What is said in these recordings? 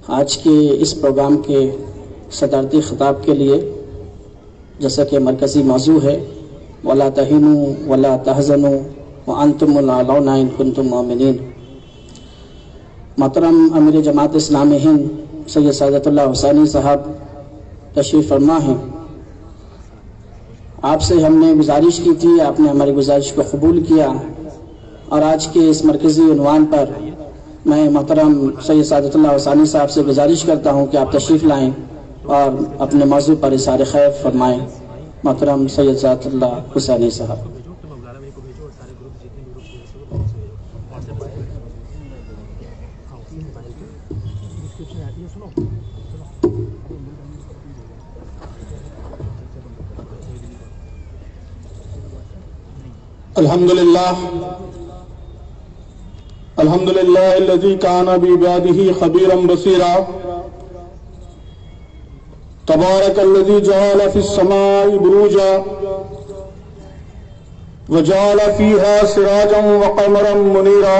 آج کے اس پروگرام کے صدارتی خطاب کے لیے جیسا کہ مرکزی موضوع ہے وَلَا تَهِنُوا وَلَا تَحْزَنُوا وَأَنْتُمُ الْأَعْلَوْنَ إِن كُنتُم مُؤْمِنِينَ۔ محترم امیر جماعت اسلامی ہند سید سعادت اللہ حسینی صاحب تشریف فرما ہیں۔ آپ سے ہم نے گزارش کی تھی، آپ نے ہماری گزارش کو قبول کیا، اور آج کے اس مرکزی عنوان پر میں محترم سید سعادت اللہ حسینی صاحب سے گزارش کرتا ہوں کہ آپ تشریف لائیں اور اپنے موضوع پر اظہار خیر فرمائیں۔ محترم سید سعادت اللہ حسینی صاحب۔ الحمدللہ الذی کان بعبادہ خبیرا بصیرا تبارک الذی جعل فی السماء بروجا وجعل فیہا سراجا وقمرا منیرا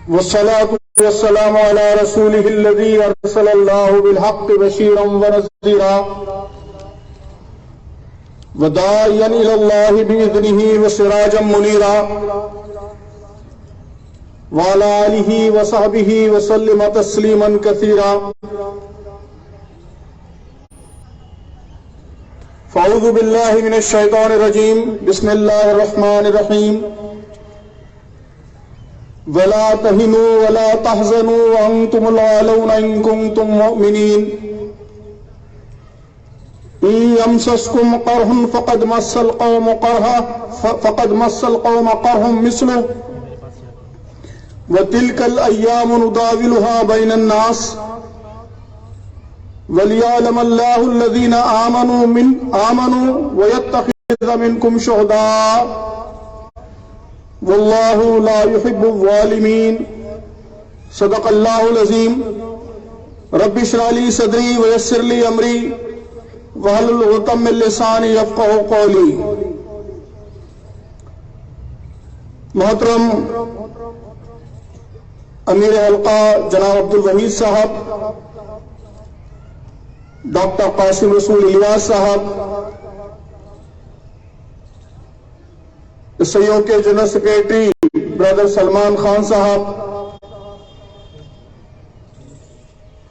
والصلاة والسلام علی رسولہ الذی ارسل اللہ بالحق بشیرا ونذیرا وداعیا الی اللہ بإذنہ وسراجا منیرا وعلی آلہ وصحبہ وسلم تسلیما کثیرا۔ فاعوذ باللہ من الشیطان الرجیم، بسم اللہ الرحمن الرحیم۔ ولا تہنوا ولا تحزنوا وانتم الاعلون ان کنتم مؤمنین۔ إن يمسسكم قرح فقد مس القوم قرح مثله وتلك الأيام نداولها بين الناس وليعلم الله الذين آمنوا ويتخذ منكم شهداء والله لا يحب الظالمين۔ صدق الله العظيم۔ رب اشرح لي صدري ويسر لي أمري وَاحْلُلْ عُقْدَةً مِّن لِّسَانِي يَفْقَهُوا قَوْلِي۔ محترم امیر حلقہ جناب عبدالوحید صاحب، ڈاکٹر قاسم رسول الیاس صاحب، SIO کے جنرل سیکریٹری برادر سلمان خان صاحب،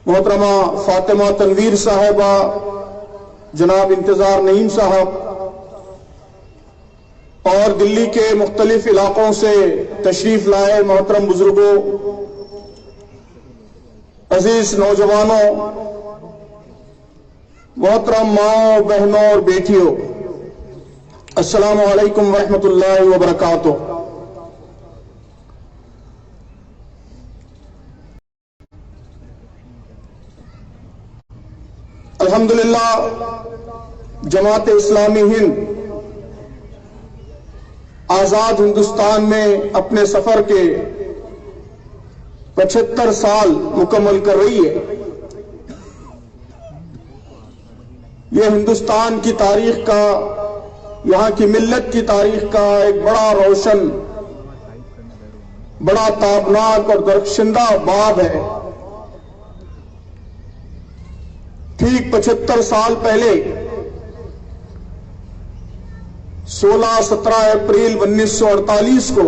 محترمہ فاطمہ تنویر صاحبہ، جناب انتظار نعیم صاحب، اور دلی کے مختلف علاقوں سے تشریف لائے محترم بزرگوں، عزیز نوجوانوں، محترم ماؤں، بہنوں اور بیٹیوں، السلام علیکم ورحمۃ اللہ وبرکاتہ۔ الحمدللہ جماعت اسلامی ہند آزاد ہندوستان میں اپنے سفر کے 75 سال مکمل کر رہی ہے۔ یہ ہندوستان کی تاریخ کا، یہاں کی ملت کی تاریخ کا ایک بڑا روشن، بڑا تابناک اور درخشندہ باب ہے۔ ٹھیک 75 سال پہلے 16-17 اپریل 1948 کو،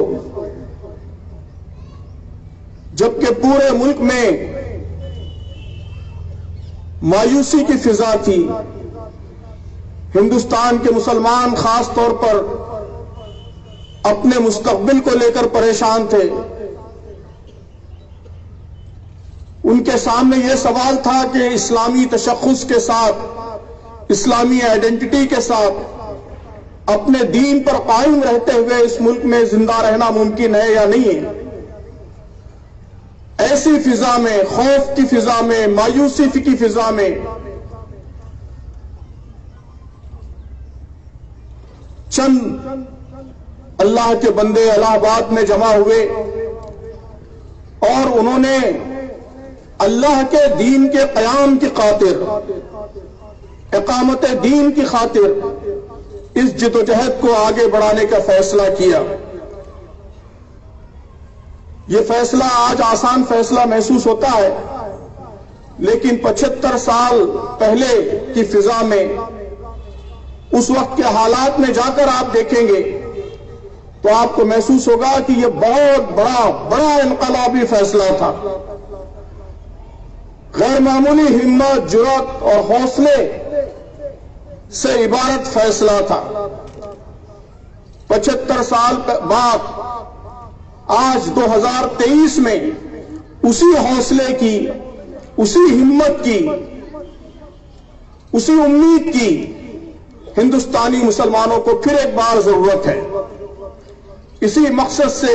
جبکہ پورے ملک میں مایوسی کی فضا تھی، ہندوستان کے مسلمان خاص طور پر اپنے مستقبل کو لے کر پریشان تھے۔ ان کے سامنے یہ سوال تھا کہ اسلامی تشخص کے ساتھ، اسلامی آئیڈینٹی کے ساتھ اپنے دین پر قائم رہتے ہوئے اس ملک میں زندہ رہنا ممکن ہے یا نہیں ہے۔ ایسی فضا میں، خوف کی فضا میں، مایوسی کی فضا میں چند اللہ کے بندے الہ آباد میں جمع ہوئے اور انہوں نے اللہ کے دین کے قیام کی خاطر، اقامت دین کی خاطر اس جدوجہد کو آگے بڑھانے کا فیصلہ کیا۔ یہ فیصلہ آج آسان فیصلہ محسوس ہوتا ہے، لیکن 75 سال پہلے کی فضا میں اس وقت کے حالات میں جا کر آپ دیکھیں گے تو آپ کو محسوس ہوگا کہ یہ بہت بڑا انقلابی فیصلہ تھا، غیر معمولی ہمت، جرأت اور حوصلے سے عبارت فیصلہ تھا۔ 75 سال بعد آج 2023 میں اسی حوصلے کی، اسی ہمت کی، اسی امید کی ہندوستانی مسلمانوں کو پھر ایک بار ضرورت ہے۔ اسی مقصد سے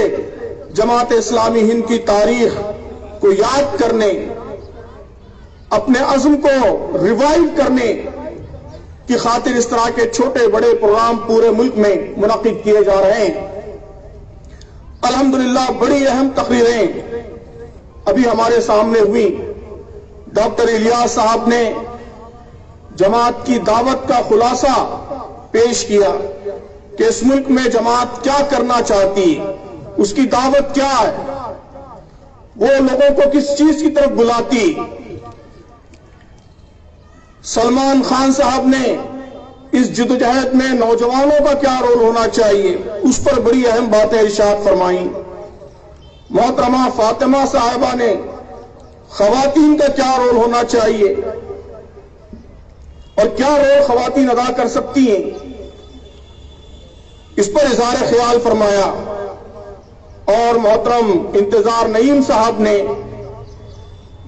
جماعت اسلامی ہند کی تاریخ کو یاد کرنے، اپنے عزم کو ریوائیو کرنے کی خاطر اس طرح کے چھوٹے بڑے پروگرام پورے ملک میں منعقد کیے جا رہے ہیں۔ الحمدللہ بڑی اہم تقریریں ابھی ہمارے سامنے ہوئی۔ ڈاکٹر الیاس صاحب نے جماعت کی دعوت کا خلاصہ پیش کیا کہ اس ملک میں جماعت کیا کرنا چاہتی ہے، اس کی دعوت کیا ہے، وہ لوگوں کو کس چیز کی طرف بلاتی۔ سلمان خان صاحب نے اس جدوجہد میں نوجوانوں کا کیا رول ہونا چاہیے، اس پر بڑی اہم باتیں ارشاد فرمائیں۔ محترمہ فاطمہ صاحبہ نے خواتین کا کیا رول ہونا چاہیے اور کیا رول خواتین ادا کر سکتی ہیں، اس پر اظہار خیال فرمایا۔ اور محترم انتظار نعیم صاحب نے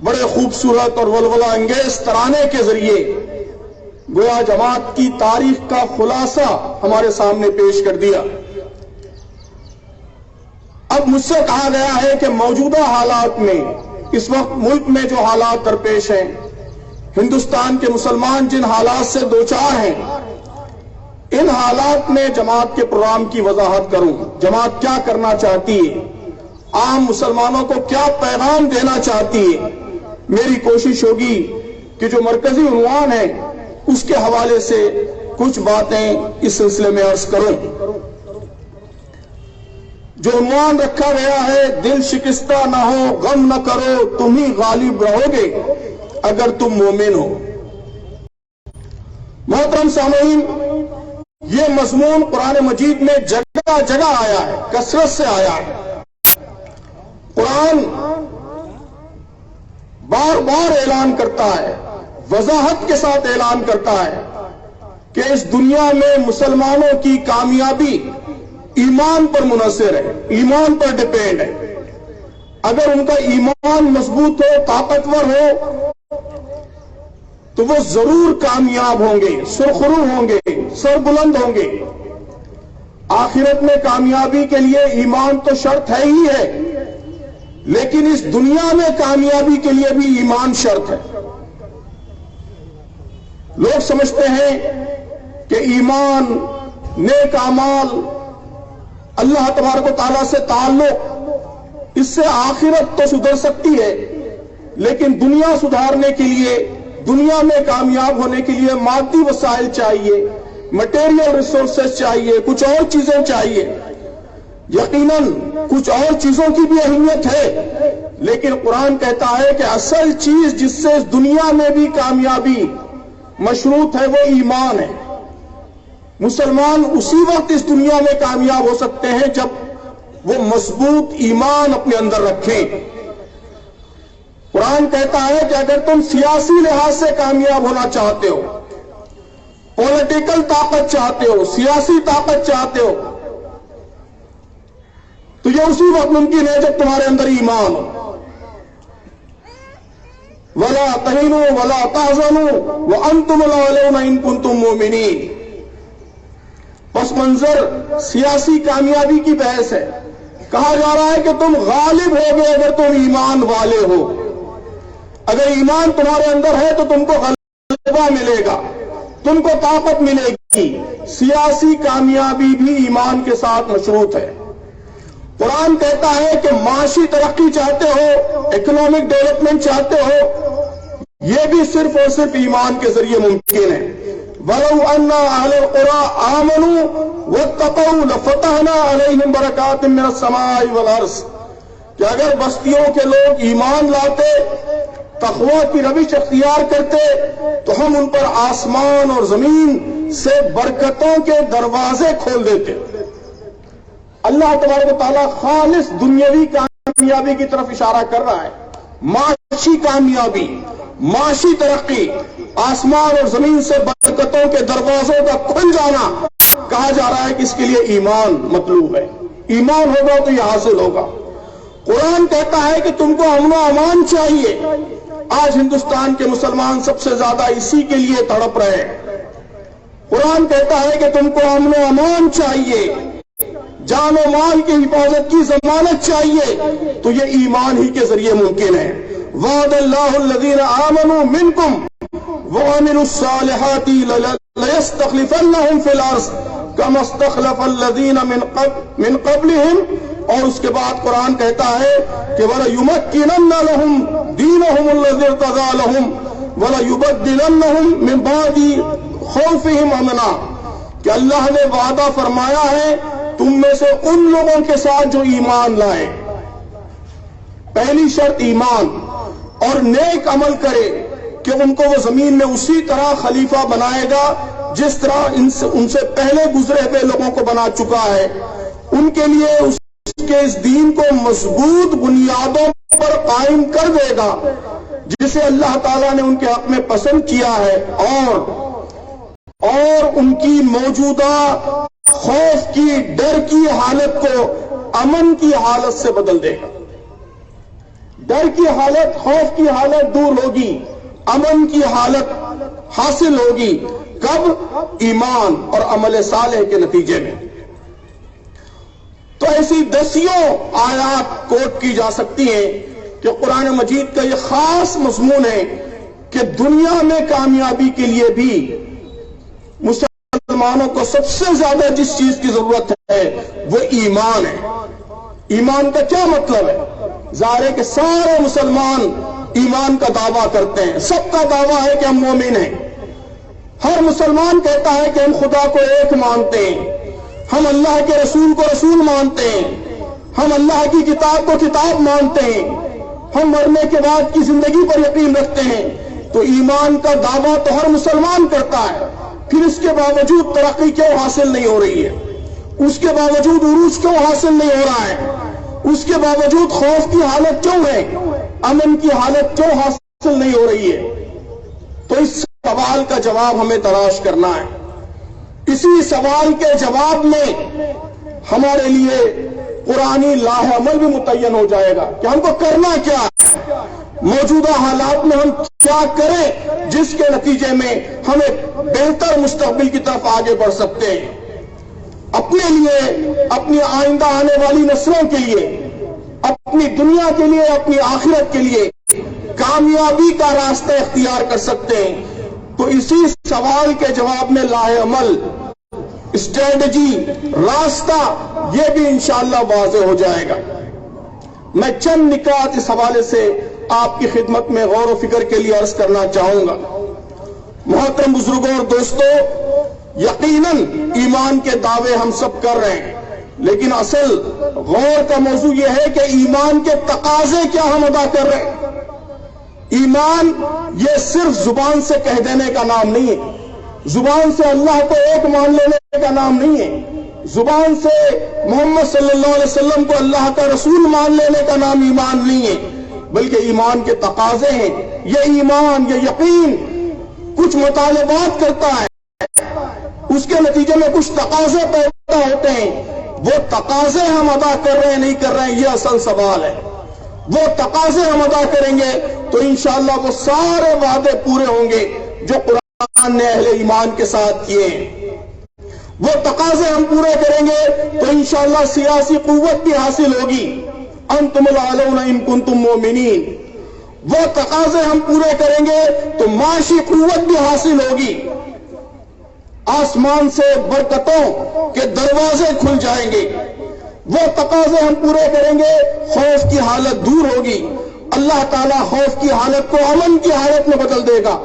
بڑے خوبصورت اور ولولہ انگیز ترانے کے ذریعے گویا جماعت کی تاریخ کا خلاصہ ہمارے سامنے پیش کر دیا۔ اب مجھ سے کہا گیا ہے کہ موجودہ حالات میں، اس وقت ملک میں جو حالات درپیش ہیں، ہندوستان کے مسلمان جن حالات سے دوچار ہیں، ان حالات میں جماعت کے پروگرام کی وضاحت کروں۔ جماعت کیا کرنا چاہتی ہے، عام مسلمانوں کو کیا پیغام دینا چاہتی ہے۔ میری کوشش ہوگی کہ جو مرکزی عنوان ہے اس کے حوالے سے کچھ باتیں اس سلسلے میں عرض کروں۔ جو عنوان رکھا گیا ہے، دل شکستہ نہ ہو، غم نہ کرو، تم ہی غالب رہو گے اگر تم مومن ہو۔ محترم سامعین، یہ مضمون قرآن مجید میں جگہ جگہ آیا ہے، کثرت سے آیا ہے۔ قرآن بار بار اعلان کرتا ہے، وضاحت کے ساتھ اعلان کرتا ہے کہ اس دنیا میں مسلمانوں کی کامیابی ایمان پر منحصر ہے، ایمان پر ڈیپینڈ ہے۔ اگر ان کا ایمان مضبوط ہو، طاقتور ہو، تو وہ ضرور کامیاب ہوں گے، سرخرو ہوں گے، سربلند ہوں گے۔ آخرت میں کامیابی کے لیے ایمان تو شرط ہے ہی ہے، لیکن اس دنیا میں کامیابی کے لیے بھی ایمان شرط ہے۔ لوگ سمجھتے ہیں کہ ایمان، نیک اعمال، اللہ تبارک و تعالیٰ سے تعلق، اس سے آخرت تو سدھر سکتی ہے، لیکن دنیا سدھارنے کے لیے، دنیا میں کامیاب ہونے کے لیے مادی وسائل چاہیے، مٹیریل ریسورسز چاہیے، کچھ اور چیزیں چاہیے۔ یقیناً کچھ اور چیزوں کی بھی اہمیت ہے، لیکن قرآن کہتا ہے کہ اصل چیز جس سے اس دنیا میں بھی کامیابی مشروط ہے وہ ایمان ہے۔ مسلمان اسی وقت اس دنیا میں کامیاب ہو سکتے ہیں جب وہ مضبوط ایمان اپنے اندر رکھیں۔ قرآن کہتا ہے کہ اگر تم سیاسی لحاظ سے کامیاب ہونا چاہتے ہو، پولیٹیکل طاقت چاہتے ہو، سیاسی طاقت چاہتے ہو، تو یہ اسی وقت ممکن ہے جب تمہارے اندر ایمان ہو۔ وَلَا تَهِنُوا وَلَا تَحْزَنُوا وَأَنْتُمُ الْأَعْلَوْنَ إِن كُنتُم مُّؤْمِنِينَ۔ پس منظر سیاسی کامیابی کی بحث ہے۔ کہا جا رہا ہے کہ تم غالب ہوگے اگر تم ایمان والے ہو۔ اگر ایمان تمہارے اندر ہے تو تم کو غلبہ ملے گا، تم کو طاقت ملے گی۔ سیاسی کامیابی بھی ایمان کے ساتھ مشروط ہے۔ قرآن کہتا ہے کہ معاشی ترقی چاہتے ہو، اکنامک ڈیولپمنٹ چاہتے ہو، یہ بھی صرف اور صرف ایمان کے ذریعے ممکن ہے۔ وَلَوْ أَنَّ أَهْلَ الْقُرَىٰ آمَنُوا وَاتَّقَوْا لَفَتَحْنَا عَلَيْهِمْ بَرَكَاتٍ مِّنَ السَّمَاءِ وَالْأَرْضِ، کہ کہ اگر بستیوں کے لوگ ایمان لاتے، تقویٰ کی روش اختیار کرتے، تو ہم ان پر آسمان اور زمین سے برکتوں کے دروازے کھول دیتے۔ اللہ تبارک و تعالیٰ خالص دنیاوی کامیابی کی طرف اشارہ کر رہا ہے، معاشی کامیابی، معاشی ترقی، آسمان اور زمین سے برکتوں کے دروازوں کا کھل جانا۔ کہا جا رہا ہے کہ اس کے لیے ایمان مطلوب ہے، ایمان ہوگا تو یہ حاصل ہوگا۔ قرآن کہتا ہے کہ تم کو امن و امان چاہیے۔ آج ہندوستان کے مسلمان سب سے زیادہ اسی کے لیے تڑپ رہے ہیں۔ قرآن کہتا ہے کہ تم کو امن و امان چاہیے، جان و مال کی حفاظت کی ضمانت چاہیے، تو یہ ایمان ہی کے ذریعے ممکن ہے۔ وعد اللہ الذین آمنوا منکم وعملوا الصالحات لَيَسْتَخْلِفَنَّهُمْ فِي الْأَرْضِ كَمَا اسْتَخْلَفَ الَّذِينَ مِنْ قَبْلِهِمْ، اور اس کے بعد قرآن کہتا ہے کہ وَلَيُمَكِّنَنَّ لَهُمْ دِينَهُمُ الَّذِي ارْتَضَىٰ لَهُمْ وَلَيُبَدِّلَنَّهُمْ مِنْ بَعْدِ خَوْفِهِمْ أَمْنًا، کہ اللہ نے وعدہ فرمایا ہے تم میں سے ان لوگوں کے ساتھ جو ایمان لائے، پہلی شرط ایمان، اور نیک عمل کرے، کہ ان کو وہ زمین میں اسی طرح خلیفہ بنائے گا جس طرح ان سے پہلے گزرے ہوئے لوگوں کو بنا چکا ہے۔ ان کے لیے اس کے اس دین کو مضبوط بنیادوں پر قائم کر دے گا جسے اللہ تعالیٰ نے ان کے حق میں پسند کیا ہے، اور ان کی موجودہ خوف کی، ڈر کی حالت کو امن کی حالت سے بدل دے گا۔ ڈر کی حالت، خوف کی حالت دور ہوگی، امن کی حالت حاصل ہوگی۔ کب؟ ایمان اور عمل صالح کے نتیجے میں۔ تو ایسی دسیوں آیات کوٹ کی جا سکتی ہیں کہ قرآن مجید کا یہ خاص مضمون ہے کہ دنیا میں کامیابی کے لیے بھی مسلمانوں کو سب سے زیادہ جس چیز کی ضرورت ہے وہ ایمان ہے۔ ایمان کا کیا مطلب ہے؟ ظاہر ہے کہ سارے مسلمان ایمان کا دعویٰ کرتے ہیں، سب کا دعویٰ ہے کہ ہم مومن ہیں۔ ہر مسلمان کہتا ہے کہ ہم خدا کو ایک مانتے ہیں، ہم اللہ کے رسول کو رسول مانتے ہیں، ہم اللہ کی کتاب کو کتاب مانتے ہیں، ہم مرنے کے بعد کی زندگی پر یقین رکھتے ہیں۔ تو ایمان کا دعویٰ تو ہر مسلمان کرتا ہے، پھر اس کے باوجود ترقی کیوں حاصل نہیں ہو رہی ہے؟ اس کے باوجود عروج کیوں حاصل نہیں ہو رہا ہے؟ اس کے باوجود خوف کی حالت کیوں ہے؟ امن کی حالت کیوں حاصل نہیں ہو رہی ہے؟ تو اس سوال کا جواب ہمیں تلاش کرنا ہے۔ اسی سوال کے جواب میں ہمارے لیے قرآنی لاہ عمل بھی متعین ہو جائے گا کہ ہم کو کرنا کیا ہے، موجودہ حالات میں ہم کیا کریں جس کے نتیجے میں ہم ایک بہتر مستقبل کی طرف آگے بڑھ سکتے ہیں، اپنے لیے، اپنی آئندہ آنے والی نسلوں کے لیے، اپنی دنیا کے لیے، اپنی آخرت کے لیے کامیابی کا راستہ اختیار کر سکتے ہیں۔ تو اسی سوال کے جواب میں لاہ عمل، اسٹریٹجی، راستہ، یہ بھی انشاءاللہ واضح ہو جائے گا۔ میں چند نکات اس حوالے سے آپ کی خدمت میں غور و فکر کے لیے عرض کرنا چاہوں گا۔ محترم بزرگوں اور دوستو، یقیناً ایمان کے دعوے ہم سب کر رہے ہیں، لیکن اصل غور کا موضوع یہ ہے کہ ایمان کے تقاضے کیا ہم ادا کر رہے ہیں۔ ایمان یہ صرف زبان سے کہہ دینے کا نام نہیں ہے، زبان سے اللہ کو ایک مان لینے کا نام نہیں ہے، زبان سے محمد صلی اللہ علیہ وسلم کو اللہ کا رسول مان لینے کا نام ایمان نہیں ہے، بلکہ ایمان کے تقاضے ہیں۔ یہ ایمان، یہ یقین کچھ مطالبات کرتا ہے، اس کے نتیجے میں کچھ تقاضے پیدا ہوتے ہیں۔ وہ تقاضے ہم ادا کر رہے ہیں نہیں کر رہے ہیں، یہ اصل سوال ہے۔ وہ تقاضے ہم ادا کریں گے تو انشاءاللہ وہ سارے وعدے پورے ہوں گے جو قرآن نے اہل ایمان کے ساتھ کیے ہیں۔ وہ تقاضے ہم پورے کریں گے تو انشاءاللہ سیاسی قوت بھی حاصل ہوگی، انتم الاعلون ان کنتم مومنین۔ وہ تقاضے ہم پورے کریں گے تو معاشی قوت بھی حاصل ہوگی، آسمان سے برکتوں کے دروازے کھل جائیں گے۔ وہ تقاضے ہم پورے کریں گے، خوف کی حالت دور ہوگی، اللہ تعالیٰ خوف کی حالت کو امن کی حالت میں بدل دے گا۔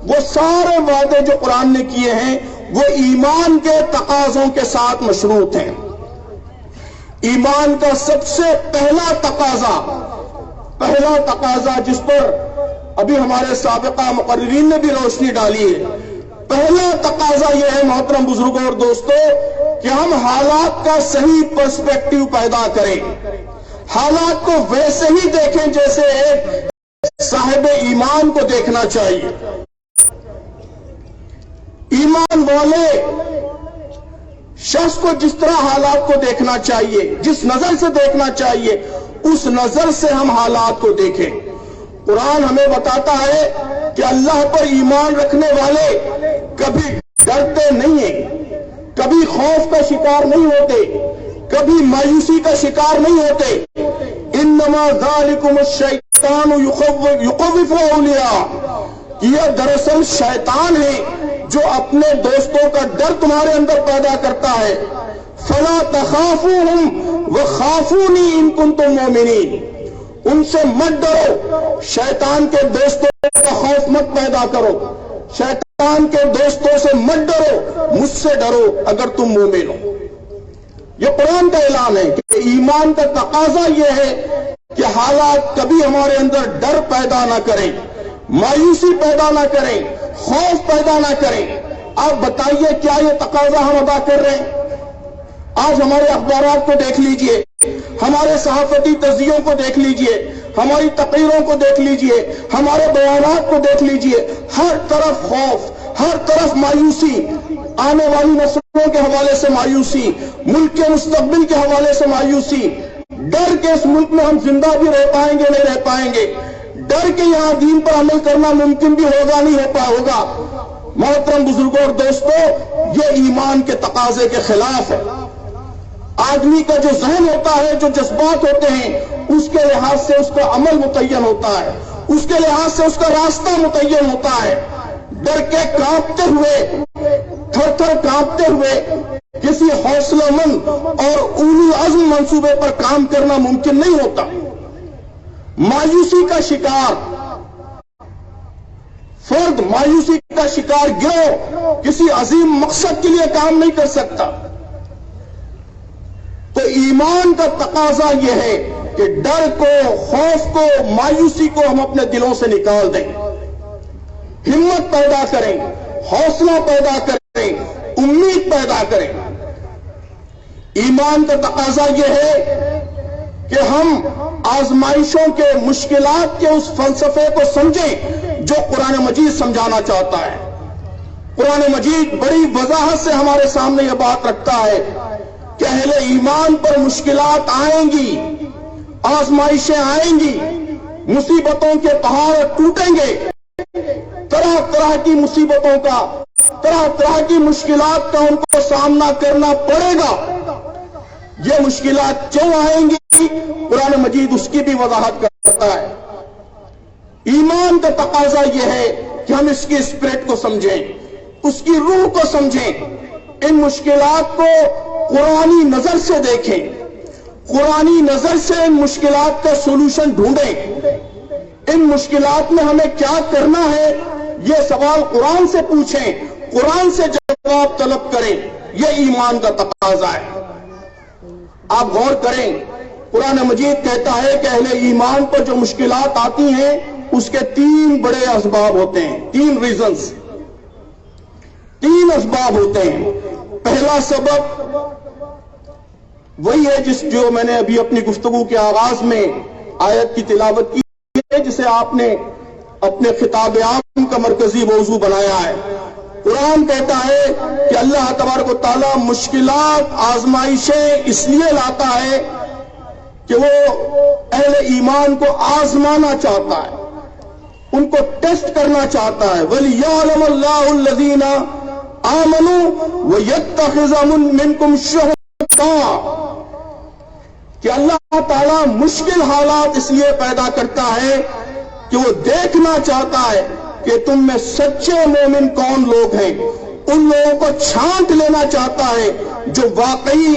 وہ سارے وعدے جو قرآن نے کیے ہیں وہ ایمان کے تقاضوں کے ساتھ مشروط ہیں۔ ایمان کا سب سے پہلا تقاضا جس پر ابھی ہمارے سابقہ مقررین نے بھی روشنی ڈالی ہے، پہلا تقاضا یہ ہے محترم بزرگوں اور دوستو کہ ہم حالات کا صحیح پرسپیکٹو پیدا کریں، حالات کو ویسے ہی دیکھیں جیسے ایک صاحب ایمان کو دیکھنا چاہیے۔ ایمان والے شخص کو جس طرح حالات کو دیکھنا چاہیے، جس نظر سے دیکھنا چاہیے، اس نظر سے ہم حالات کو دیکھیں۔ قرآن ہمیں بتاتا ہے کہ اللہ پر ایمان رکھنے والے کبھی ڈرتے نہیں ہیں، کبھی خوف کا شکار نہیں ہوتے، کبھی مایوسی کا شکار نہیں ہوتے۔ انما ذالکم الشیطان یخوف اولیاء، یہ دراصل شیطان ہے جو اپنے دوستوں کا ڈر تمہارے اندر پیدا کرتا ہے۔ فلا تخافوہم وخافونی ان کنتم مؤمنین، ان سے مت ڈرو، شیطان کے دوستوں کا خوف مت پیدا کرو، شیطان کے دوستوں سے مت ڈرو، مجھ سے ڈرو اگر تم مومن ہو۔ یہ قرآن کا اعلان ہے کہ ایمان کا تقاضا یہ ہے کہ حالات کبھی ہمارے اندر ڈر پیدا نہ کریں، مایوسی پیدا نہ کریں، خوف پیدا نہ کریں۔ آپ بتائیے کیا یہ تقاضا ہم ادا کر رہے ہیں؟ آج ہمارے اخبارات کو دیکھ لیجئے، ہمارے صحافتی تجزیوں کو دیکھ لیجئے، ہماری تقریروں کو دیکھ لیجئے، ہمارے بیانات کو دیکھ لیجئے، ہر طرف خوف، ہر طرف مایوسی، آنے والی نسلوں کے حوالے سے مایوسی، ملک کے مستقبل کے حوالے سے مایوسی، ڈر کے اس ملک میں ہم زندہ بھی رہ پائیں گے نہیں رہ پائیں گے، ڈر کے یہاں دین پر عمل کرنا ممکن بھی ہوگا نہیں ہوگا۔ محترم بزرگوں اور دوستو، یہ ایمان کے تقاضے کے خلاف ہے۔ آدمی کا جو ذہن ہوتا ہے، جو جذبات ہوتے ہیں، اس کے لحاظ سے اس کا عمل متعین ہوتا ہے، اس کے لحاظ سے اس کا راستہ متعین ہوتا ہے۔ ڈر کے کانپتے ہوئے، تھر تھر کانپتے ہوئے کسی حوصلہ مند اور اولو العزم منصوبے پر کام کرنا ممکن نہیں ہوتا۔ مایوسی کا شکار فرد، مایوسی کا شکار گروہ کسی عظیم مقصد کے لیے کام نہیں کر سکتا۔ تو ایمان کا تقاضا یہ ہے کہ ڈر کو، خوف کو، مایوسی کو ہم اپنے دلوں سے نکال دیں، ہمت پیدا کریں، حوصلہ پیدا کریں، امید پیدا کریں۔ ایمان کا تقاضا یہ ہے کہ ہم آزمائشوں کے، مشکلات کے اس فلسفے کو سمجھیں جو قرآن مجید سمجھانا چاہتا ہے۔ قرآن مجید بڑی وضاحت سے ہمارے سامنے یہ بات رکھتا ہے کہ اہل ایمان پر مشکلات آئیں گی، آزمائشیں آئیں گی، مصیبتوں کے پہاڑ ٹوٹیں گے، طرح طرح کی مصیبتوں کا، طرح طرح کی مشکلات کا ان کو سامنا کرنا پڑے گا۔ یہ مشکلات کیوں آئیں گی؟ قرآن مجید اس کی بھی وضاحت کرتا ہے۔ ایمان کا تقاضا یہ ہے کہ ہم اس کی اسپرٹ کو سمجھیں، اس کی روح کو سمجھیں، ان مشکلات کو قرآنی نظر سے دیکھیں، قرآنی نظر سے ان مشکلات کا سولوشن ڈھونڈیں۔ ان مشکلات میں ہمیں کیا کرنا ہے یہ سوال قرآن سے پوچھیں، قرآن سے جواب طلب کریں۔ یہ ایمان کا تقاضا ہے۔ آپ غور کریں، قرآن مجید کہتا ہے کہ اہل ایمان پر جو مشکلات آتی ہیں اس کے 3 بڑے اسباب ہوتے ہیں، 3 ریزنز، 3 اسباب ہوتے ہیں۔ پہلا سبب وہی ہے جو میں نے ابھی اپنی گفتگو کے آغاز میں آیت کی تلاوت کی ہے، جسے آپ نے اپنے خطاب عام کا مرکزی موضوع بنایا ہے۔ قرآن کہتا ہے کہ اللہ تبارک و تعالیٰ مشکلات، آزمائشیں اس لیے لاتا ہے کہ وہ اہل ایمان کو آزمانا چاہتا ہے، ان کو ٹیسٹ کرنا چاہتا ہے۔ وَلِيَعْلَمَ اللَّهُ الَّذِينَ آمَنُوا وَيَتَّخِذَ مِنكُمْ شُهَدَاءَ، کہ اللہ تعالیٰ مشکل حالات اس لیے پیدا کرتا ہے کہ وہ دیکھنا چاہتا ہے کہ تم میں سچے مومن کون لوگ ہیں، ان لوگوں کو چھانٹ لینا چاہتا ہے جو واقعی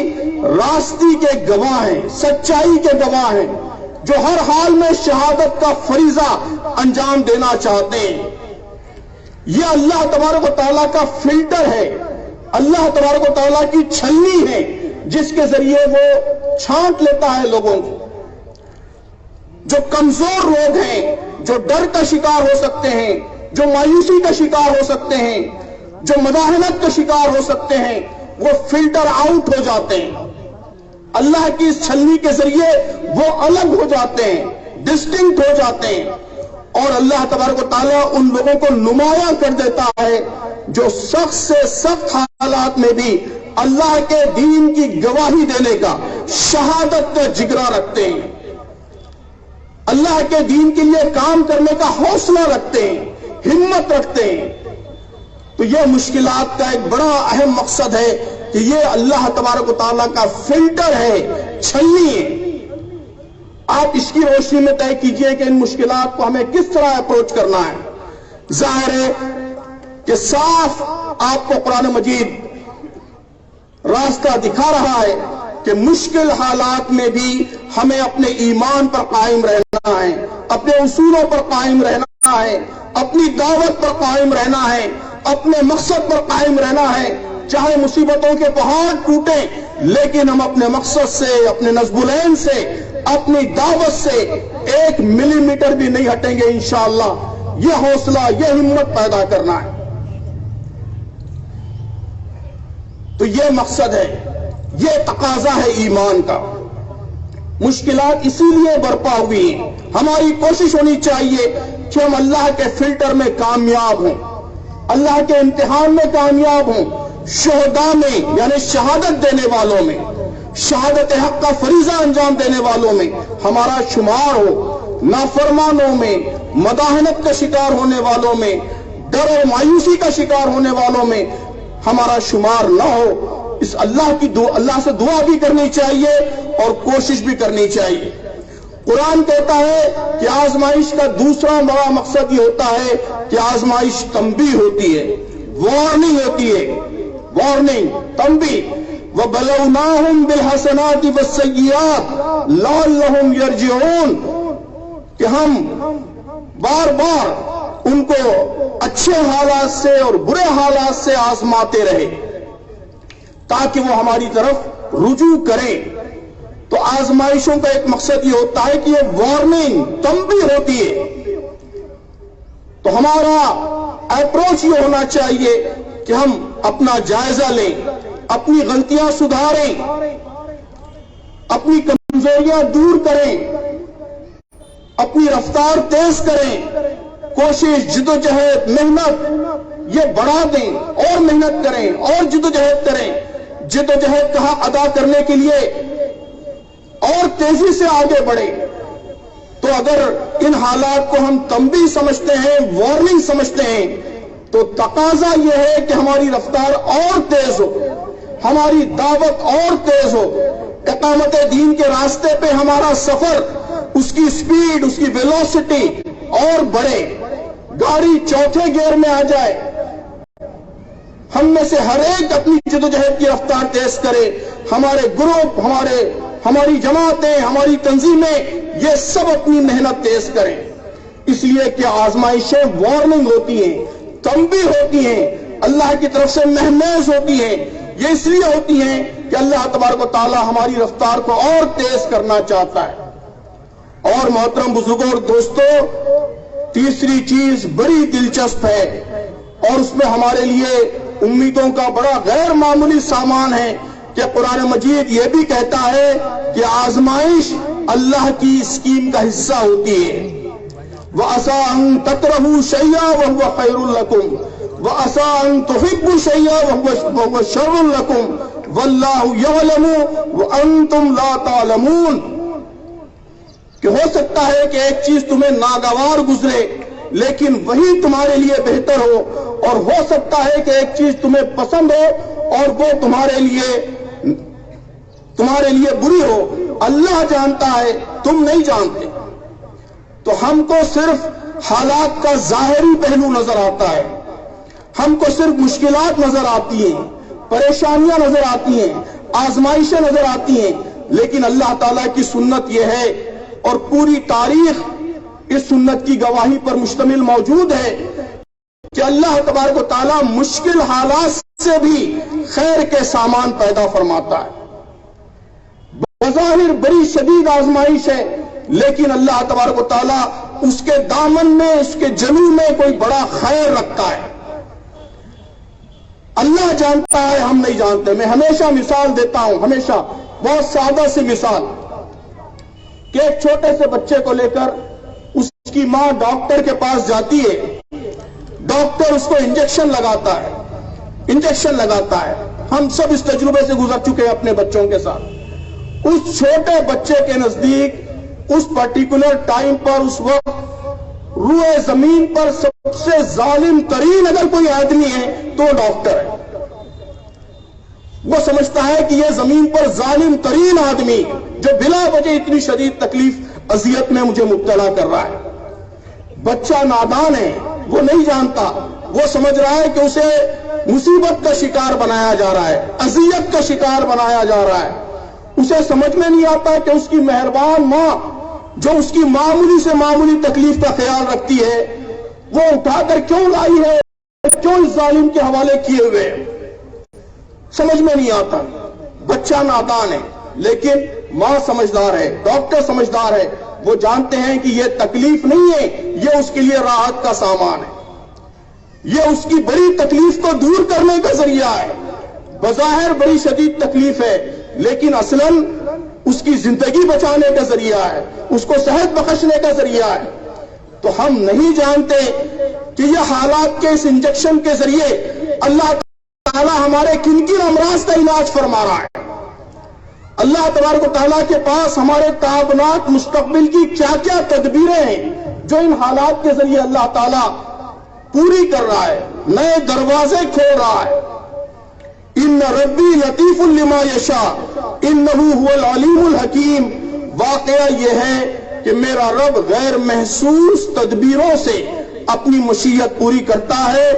راستی کے گواہ ہیں، سچائی کے گواہ ہیں، جو ہر حال میں شہادت کا فریضہ انجام دینا چاہتے ہیں۔ یہ اللہ تبارک و تعالیٰ کا فلٹر ہے، اللہ تبارک و تعالیٰ کی چھلنی ہے جس کے ذریعے وہ چھانٹ لیتا ہے لوگوں کو۔ جو کمزور لوگ ہیں، جو ڈر کا شکار ہو سکتے ہیں، جو مایوسی کا شکار ہو سکتے ہیں، جو مداحنت کا شکار ہو سکتے ہیں، وہ فلٹر آؤٹ ہو جاتے ہیں۔ اللہ کی اس چھلنی کے ذریعے وہ الگ ہو جاتے ہیں، ڈسٹنکٹ ہو جاتے ہیں، اور اللہ تبارک و تعالیٰ ان لوگوں کو نمایاں کر دیتا ہے جو سخت سے سخت حالات میں بھی اللہ کے دین کی گواہی دینے کا، شہادت کا جگرہ رکھتے ہیں، اللہ کے دین کے لیے کام کرنے کا حوصلہ رکھتے ہیں، ہمت رکھتے ہیں۔ تو یہ مشکلات کا ایک بڑا اہم مقصد ہے کہ یہ اللہ تبارک و تعالیٰ کا فلٹر ہے، چھلنی ہے۔ آپ اس کی روشنی میں طے کیجئے کہ ان مشکلات کو ہمیں کس طرح اپروچ کرنا ہے۔ ظاہر ہے کہ صاف آپ کو قرآن مجید راستہ دکھا رہا ہے کہ مشکل حالات میں بھی ہمیں اپنے ایمان پر قائم رہنا ہے، اپنے اصولوں پر قائم رہنا ہے، اپنی دعوت پر قائم رہنا ہے، اپنے مقصد پر قائم رہنا ہے۔ چاہے مصیبتوں کے پہاڑ ٹوٹیں، لیکن ہم اپنے مقصد سے، اپنے نصب العین سے، اپنی دعوت سے 1 ملی میٹر بھی نہیں ہٹیں گے انشاءاللہ۔ یہ حوصلہ، یہ ہمت پیدا کرنا ہے۔ تو یہ مقصد ہے، یہ تقاضا ہے ایمان کا۔ مشکلات اسی لیے برپا ہوئی ہیں۔ ہماری کوشش ہونی چاہیے کہ ہم اللہ کے فلٹر میں کامیاب ہوں، اللہ کے امتحان میں کامیاب ہوں، شہداء میں یعنی شہادت دینے والوں میں، شہادت حق کا فریضہ انجام دینے والوں میں ہمارا شمار ہو، نافرمانوں میں، مداحنت کا شکار ہونے والوں میں، ڈر و مایوسی کا شکار ہونے والوں میں ہمارا شمار نہ ہو۔ اس اللہ سے دعا بھی کرنی چاہیے اور کوشش بھی کرنی چاہیے۔ قرآن کہتا ہے کہ آزمائش کا دوسرا بڑا مقصد یہ ہوتا ہے کہ آزمائش تنبیہ ہوتی ہے، وارننگ ہوتی ہے، وارننگ، تنبیہ۔ وَبَلَوْنَاهُمْ بِالْحَسَنَاتِ وَالسَّيِّئَاتِ لَعَلَّهُمْ يَرْجِعُونَ کہ ہم بار بار ان کو اچھے حالات سے اور برے حالات سے آزماتے رہے تاکہ وہ ہماری طرف رجوع کریں۔ تو آزمائشوں کا ایک مقصد یہ ہوتا ہے کہ یہ وارننگ، تنبیہ ہوتی ہے۔ تو ہمارا اپروچ یہ ہونا چاہیے کہ ہم اپنا جائزہ لیں، اپنی غلطیاں سدھاریں، اپنی کمزوریاں دور کریں، اپنی رفتار تیز کریں، کوشش، جدوجہد، محنت یہ بڑھا دیں، اور محنت کریں اور جدوجہد کریں۔ جدوجہد کا حق ادا کرنے کے لیے اور تیزی سے آگے بڑھیں۔ تو اگر ان حالات کو ہم تنبیہ سمجھتے ہیں، وارننگ سمجھتے ہیں، تو تقاضا یہ ہے کہ ہماری رفتار اور تیز ہو، ہماری دعوت اور تیز ہو، اقامت دین کے راستے پہ ہمارا سفر، اس کی سپیڈ، اس کی ویلوسٹی اور بڑھے، گاڑی چوتھے گیئر میں آ جائے۔ ہم میں سے ہر ایک اپنی جدوجہد کی رفتار تیز کرے، ہمارے گروپ، ہماری جماعتیں، ہماری تنظیمیں، یہ سب اپنی محنت تیز کریں۔ اس لیے کہ آزمائشیں وارننگ ہوتی ہیں، تنبیہ ہوتی ہیں، اللہ کی طرف سے مہمیز ہوتی ہیں۔ یہ اس لیے ہوتی ہیں کہ اللہ تبارک و تعالی ہماری رفتار کو اور تیز کرنا چاہتا ہے۔ اور محترم بزرگوں اور دوستوں، تیسری چیز بڑی دلچسپ ہے اور اس میں ہمارے لیے امیدوں کا بڑا غیر معمولی سامان ہے کہ قرآن مجید یہ بھی کہتا ہے کہ آزمائش اللہ کی اسکیم کا حصہ ہوتی ہے۔ وَعَسَىٰ أَن تَكْرَهُوا شَيْئًا وَهُوَ خَيْرٌ لَكُمْ وَعَسَىٰ أَن تُحِبُّوا شَيْئًا وَهُوَ شَرٌّ لَكُمْ وَاللَّهُ يَعْلَمُ وَأَنتُمْ لَا تَعْلَمُونَ کہ ہو سکتا ہے کہ ایک چیز تمہیں ناگوار گزرے لیکن وہی تمہارے لیے بہتر ہو، اور ہو سکتا ہے کہ ایک چیز تمہیں پسند ہو اور وہ تمہارے لیے بری ہو۔ اللہ جانتا ہے، تم نہیں جانتے۔ تو ہم کو صرف حالات کا ظاہری پہلو نظر آتا ہے، ہم کو صرف مشکلات نظر آتی ہیں، پریشانیاں نظر آتی ہیں، آزمائشیں نظر آتی ہیں، لیکن اللہ تعالیٰ کی سنت یہ ہے اور پوری تاریخ اس سنت کی گواہی پر مشتمل موجود ہے کہ اللہ تبارک و تعالیٰ مشکل حالات سے بھی خیر کے سامان پیدا فرماتا ہے۔ بظاہر بڑی شدید آزمائش ہے، لیکن اللہ تبارک و تعالیٰ اس کے دامن میں، اس کے جلو میں کوئی بڑا خیر رکھتا ہے۔ اللہ جانتا ہے، ہم نہیں جانتے۔ میں ہمیشہ مثال دیتا ہوں، ہمیشہ بہت سادہ سی مثال، کہ ایک چھوٹے سے بچے کو لے کر اس کی ماں ڈاکٹر کے پاس جاتی ہے، ڈاکٹر اس کو انجیکشن لگاتا ہے۔ ہم سب اس تجربے سے گزر چکے ہیں اپنے بچوں کے ساتھ۔ اس چھوٹے بچے کے نزدیک اس پرٹیکولر ٹائم پر، اس وقت روئے زمین پر سب سے ظالم ترین اگر کوئی آدمی ہے تو وہ ڈاکٹر ہے۔ وہ سمجھتا ہے کہ یہ زمین پر ظالم ترین آدمی جو بلا وجہ اتنی شدید تکلیف اذیت میں مجھے مبتلا کر رہا ہے۔ بچہ نادان ہے، وہ نہیں جانتا، وہ سمجھ رہا ہے کہ اسے مصیبت کا شکار بنایا جا رہا ہے، اذیت کا شکار بنایا جا رہا ہے۔ اسے سمجھ میں نہیں آتا کہ اس کی مہربان ماں جو اس کی معمولی سے معمولی تکلیف کا خیال رکھتی ہے، وہ اٹھا کر کیوں لائی ہے، کیوں اس ظالم کے حوالے کیے ہوئے، سمجھ میں نہیں آتا۔ بچہ نادان ہے، لیکن ماں سمجھدار ہے، ڈاکٹر سمجھدار ہے، وہ جانتے ہیں کہ یہ تکلیف نہیں ہے، یہ اس کے لیے راحت کا سامان ہے، یہ اس کی بڑی تکلیف کو دور کرنے کا ذریعہ ہے۔ بظاہر بڑی شدید تکلیف ہے، لیکن اصلاً اس کی زندگی بچانے کا ذریعہ ہے، اس کو صحت بخشنے کا ذریعہ ہے۔ تو ہم نہیں جانتے کہ یہ حالات کے اس انجیکشن کے ذریعے اللہ تعالیٰ ہمارے کن کن امراض کا علاج فرما رہا ہے۔ اللہ تبارک و تعالیٰ کے پاس ہمارے تعاونات مستقبل کی کیا کیا تدبیریں ہیں جو ان حالات کے ذریعے اللہ تعالیٰ پوری کر رہا ہے، نئے دروازے کھول رہا ہے۔ ان ربی لطیف لما یشاء انہ هو العلیم الحکیم۔ واقعہ یہ ہے کہ میرا رب غیر محسوس تدبیروں سے اپنی مشیت پوری کرتا ہے،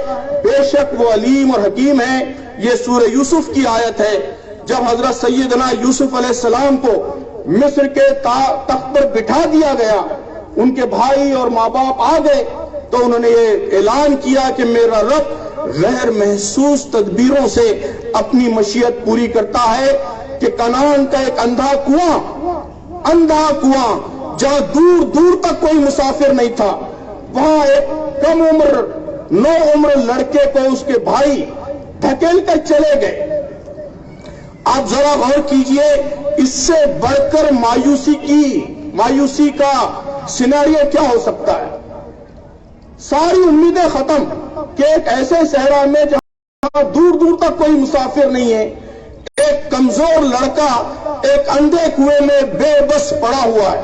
بے شک وہ علیم اور حکیم ہے۔ یہ سورہ یوسف کی آیت ہے۔ جب حضرت سیدنا یوسف علیہ السلام کو مصر کے تخت پر بٹھا دیا گیا، ان کے بھائی اور ماں باپ آ گئے تو انہوں نے یہ اعلان کیا کہ میرا رب غیر محسوس تدبیروں سے اپنی مشیت پوری کرتا ہے، کہ کنعان کا ایک اندھا کنواں جہاں دور دور تک کوئی مسافر نہیں تھا، وہاں ایک کم عمر 9 عمر لڑکے کو اس کے بھائی دھکیل کر چلے گئے۔ آپ ذرا غور کیجئے، اس سے بڑھ کر مایوسی کا سیناریو کیا ہو سکتا ہے؟ ساری امیدیں ختم کہ ایک ایسے صحرا میں جہاں دور دور تک کوئی مسافر نہیں ہے، ایک کمزور لڑکا ایک اندھے کنویں میں بے بس پڑا ہوا ہے۔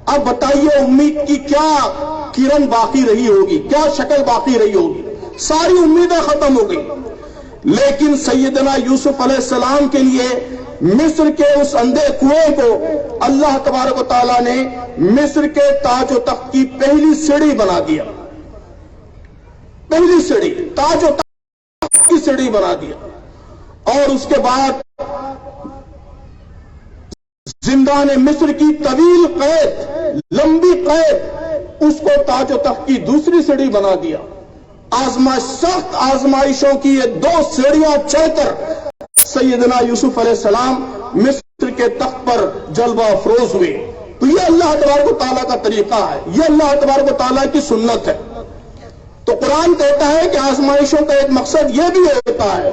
اب بتائیے امید کی کیا کرن باقی رہی ہوگی، کیا شکل باقی رہی ہوگی؟ ساری امیدیں ختم ہو گئی۔ لیکن سیدنا یوسف علیہ السلام کے لیے مصر کے اس اندھے کنویں کو اللہ تبارک و تعالیٰ نے مصر کے تاج و تخت کی پہلی سیڑھی بنا دیا، پہلی سیڑھی، تاج و تخت کی سیڑھی بنا دیا۔ اور اس کے بعد زندان مصر کی طویل قید، لمبی قید، اس کو تاج و تخت کی دوسری سیڑھی بنا دیا۔ سخت آزمائشوں کی یہ 2 سیڑھیاں چڑھ کر سیدنا یوسف علیہ السلام مصر کے تخت پر جلوہ افروز ہوئے۔ تو یہ اللہ تبارک و تعالیٰ کا طریقہ ہے، یہ اللہ تبارک و تعالیٰ کی سنت ہے۔ تو قرآن کہتا ہے کہ آزمائشوں کا ایک مقصد یہ بھی ہوتا ہے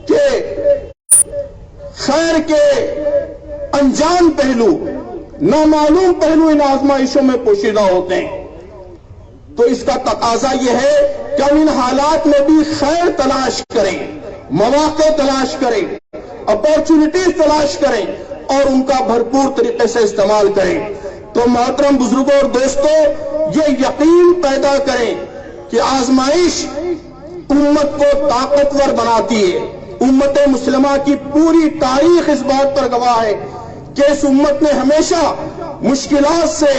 کہ خیر کے انجان پہلو، نامعلوم پہلو ان آزمائشوں میں پوشیدہ ہوتے ہیں۔ تو اس کا تقاضا یہ ہے کہ ہم ان حالات میں بھی خیر تلاش کریں، مواقع تلاش کریں، اپارچونٹیز تلاش کریں اور ان کا بھرپور طریقے سے استعمال کریں۔ تو محترم بزرگوں اور دوستوں، یہ یقین پیدا کریں کہ آزمائش امت کو طاقتور بناتی ہے۔ امت مسلمہ کی پوری تاریخ اس بات پر گواہ ہے کہ اس امت نے ہمیشہ مشکلات سے،